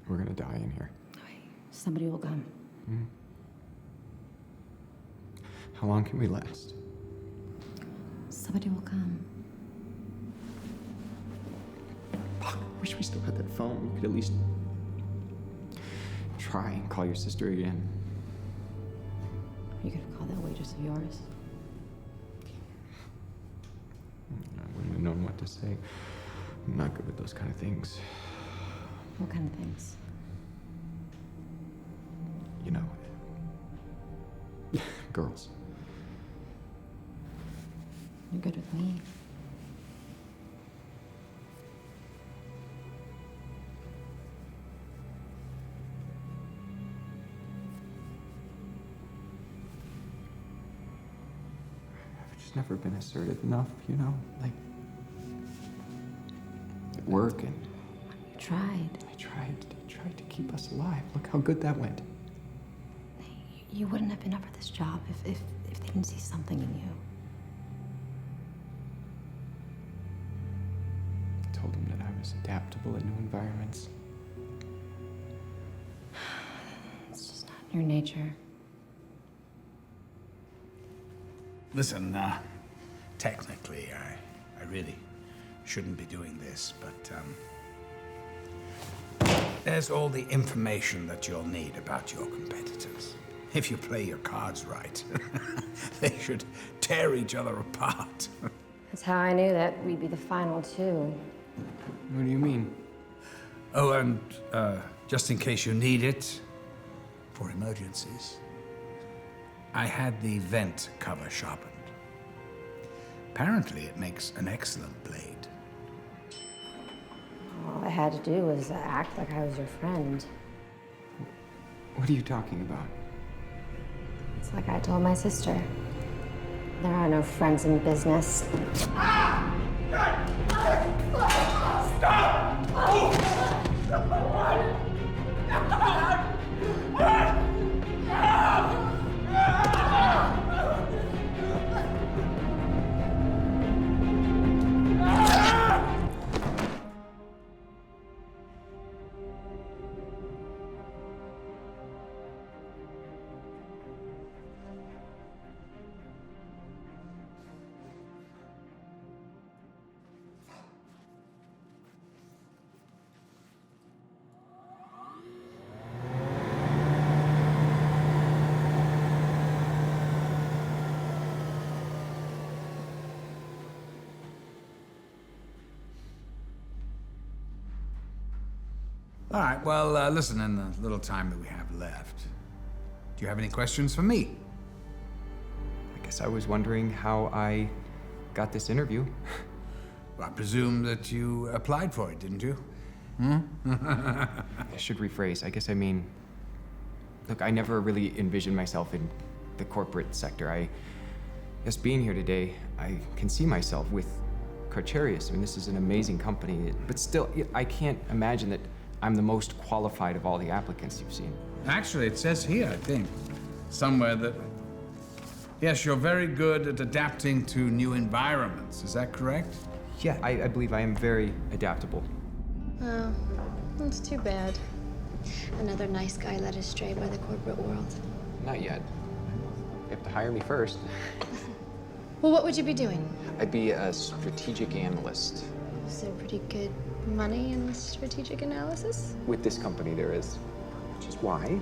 I: we're gonna die in here.
D: Somebody will come.
I: Hmm. How long can we last?
D: Somebody will come.
I: Fuck, I wish we still had that phone. We could at least try and call your sister again.
D: You could have called that waitress of yours.
I: I wouldn't have known what to say. I'm not good with those kind of things.
D: What kind of things?
I: You know, girls.
D: You're good with me.
I: I've just never been assertive enough, you know? Like, at work and...
D: You tried.
I: I tried to keep us alive. Look how good that went.
D: You wouldn't have been up for this job if they didn't see something in you.
I: I told them that I was adaptable in new environments.
D: It's just not in your nature.
B: Listen, technically, I really shouldn't be doing this, but there's all the information that you'll need about your competitors. If you play your cards right, they should tear each other apart.
D: That's how I knew that we'd be the final two.
I: What do you mean?
B: Oh, and just in case you need it, for emergencies, I had the vent cover sharpened. Apparently, it makes an excellent blade.
D: All I had to do was act like I was your friend.
I: What are you talking about?
D: It's like I told my sister. There are no friends in business.
B: All right, well, listen, in the little time that we have left, do you have any questions for me?
I: I guess I was wondering how I got this interview.
B: Well, I presume that you applied for it, didn't you?
I: I should rephrase. I guess I mean, look, I never really envisioned myself in the corporate sector. I guess being here today, I can see myself with Carcharius. I mean, this is an amazing company, but still, I can't imagine that I'm the most qualified of all the applicants you've seen.
B: Actually, it says here, I think, somewhere that, yes, you're very good at adapting to new environments. Is that correct?
I: Yeah, I believe I am very adaptable.
M: Oh, that's too bad. Another nice guy led astray by the corporate world.
C: Not yet. You have to hire me first.
M: Well, what would you be doing?
C: I'd be a strategic analyst.
M: Is there pretty good money in strategic analysis?
C: With this company, there is. Which is why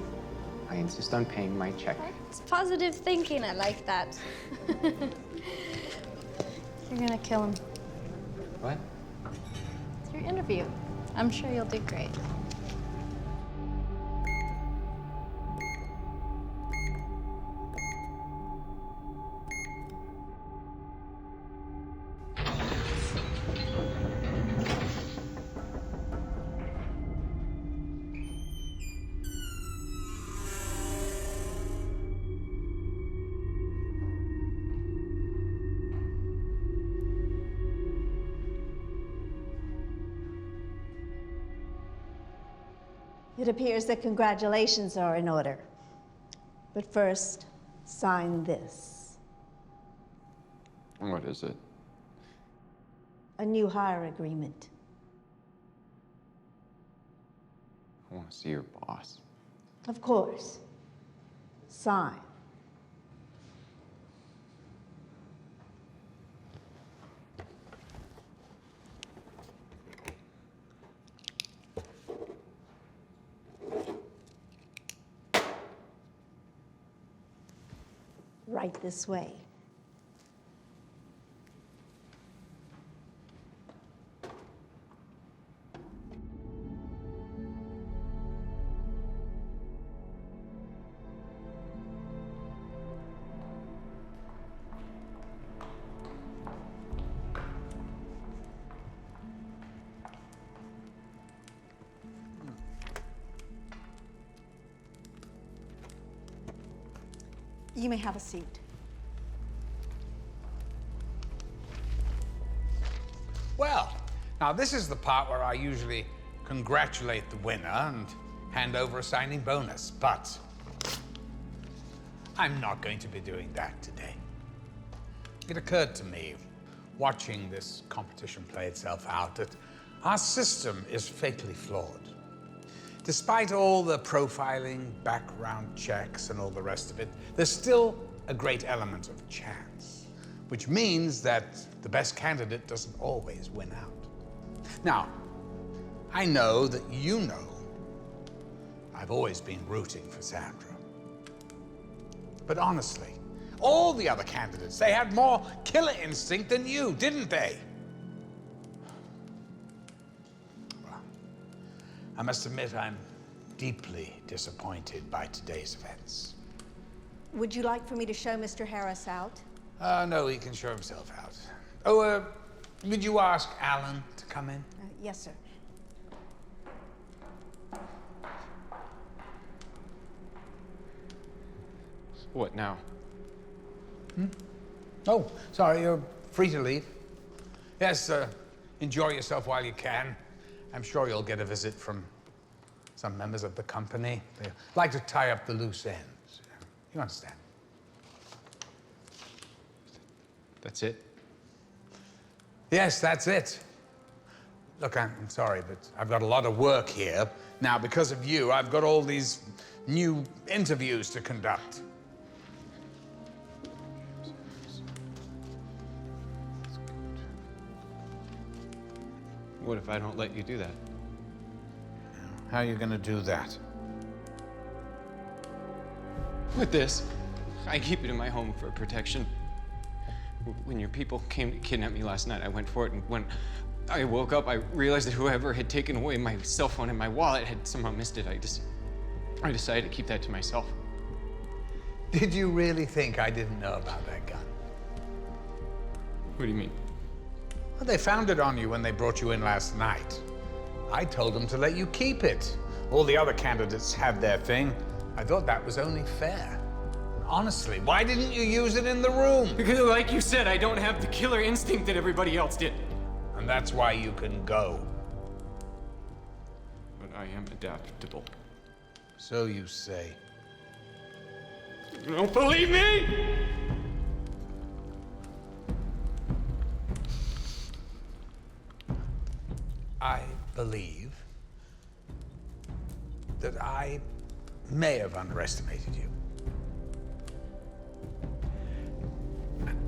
C: I insist on paying my check.
M: It's positive thinking. I like that. You're gonna kill him.
C: What?
M: It's your interview. I'm sure you'll do great.
N: It appears that congratulations are in order. But first, sign this.
C: What is it?
N: a new hire agreement.
C: I want to see your boss.
N: Of course. Sign. Right this way. You may have a seat.
B: Well, now this is the part where I usually congratulate the winner and hand over a signing bonus, but I'm not going to be doing that today. It occurred to me, watching this competition play itself out, that our system is fatally flawed. Despite all the profiling, background checks, and all the rest of it, there's still a great element of chance, which means that the best candidate doesn't always win out. Now, I know that you know I've always been rooting for Sandra. But honestly, all the other candidates, they had more killer instinct than you, didn't they? I must admit, I'm deeply disappointed by today's events.
N: Would you like for me to show Mr. Harris out?
B: No, he can show himself out. Oh, would you ask Alan to come in?
N: Yes, sir.
C: What now?
B: Oh, sorry, you're free to leave. Yes, enjoy yourself while you can. I'm sure you'll get a visit from some members of the company. They like to tie up the loose ends. You understand?
C: That's it?
B: Yes, that's it. Look, I'm sorry, but I've got a lot of work here. Now, because of you, I've got all these new interviews to conduct.
C: What if I don't let you do that?
B: How are you going to do that?
C: With this, I keep it in my home for protection. When your people came to kidnap me last night, I went for it, and when I woke up, I realized that whoever had taken away my cell phone and my wallet had somehow missed it. I decided to keep that to myself.
B: Did you really think I didn't know about that gun?
C: What do you mean?
B: Well, they found it on you when they brought you in last night. I told them to let you keep it. All the other candidates had their thing. I thought that was only fair. Honestly, why didn't you use it in the room?
C: Because, like you said, I don't have the killer instinct that everybody else did.
B: And that's why you can go.
C: But I am adaptable.
B: So you say.
C: You don't believe me?
B: I believe that I may have underestimated you.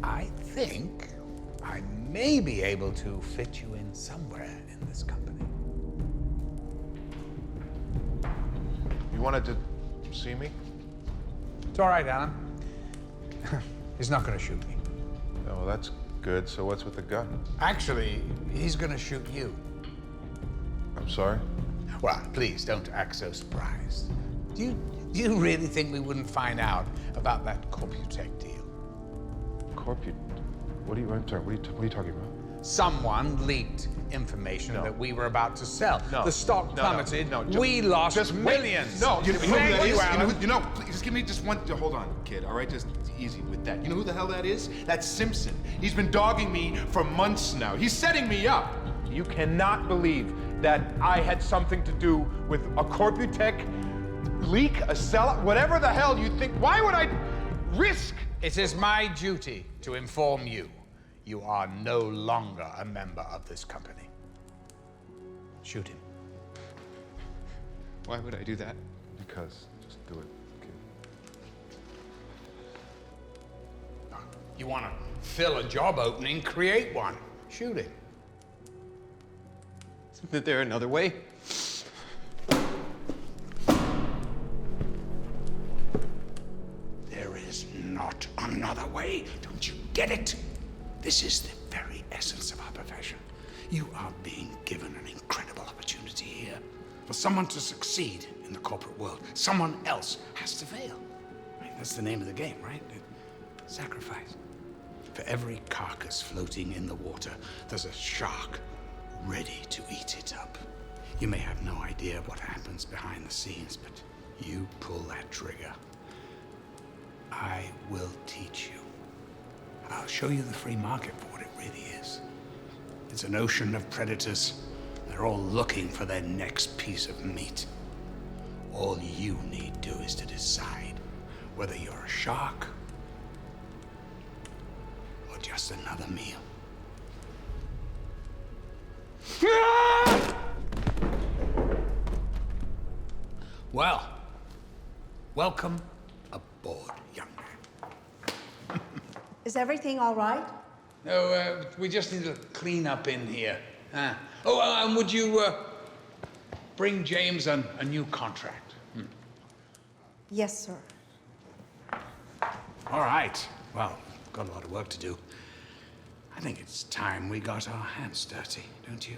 B: I think I may be able to fit you in somewhere in this company.
O: You wanted to see me?
B: It's all right, Alan. He's not going to shoot me.
O: Oh, well, that's good. So what's with the gun?
B: Actually, he's going to shoot you.
O: I'm sorry?
B: Well, please don't act so surprised. Do you really think we wouldn't find out about that Corputech deal?
O: What are you talking about?
B: Someone leaked information that we were about to sell.
O: No.
B: The stock plummeted.
O: No.
B: We lost
O: just
B: millions.
O: No, you know who that is?
B: Alan.
O: Please, just give me just one. Hold on, kid. All right, just easy with that. You know who the hell that is? That's Simpson. He's been dogging me for months now. He's setting me up. You cannot believe that I had something to do with a Corputech leak, a sellout, whatever the hell you think. Why would I risk?
B: It is my duty to inform you. You are no longer a member of this company. Shoot him.
I: Why would I do that?
G: Because. Just do it, kid.
B: You want to fill a job opening, create one. Shoot him.
I: Isn't there another way?
B: There is not another way. Don't you get it? This is the very essence of our profession. You are being given an incredible opportunity here. For someone to succeed in the corporate world, someone else has to fail. Right? That's the name of the game, right? Sacrifice. For every carcass floating in the water, there's a shark ready to eat it up. You may have no idea what happens behind the scenes, but you pull that trigger. I will teach you. I'll show you the free market for what it really is. It's an ocean of predators. They're all looking for their next piece of meat. All you need do is to decide whether you're a shark or just another meal. Well, welcome aboard, young man.
N: Is everything all right?
B: No, we just need to clean up in here. And would you bring James a new contract?
N: Yes, sir.
B: All right. Well, got a lot of work to do. I think it's time we got our hands dirty, don't you?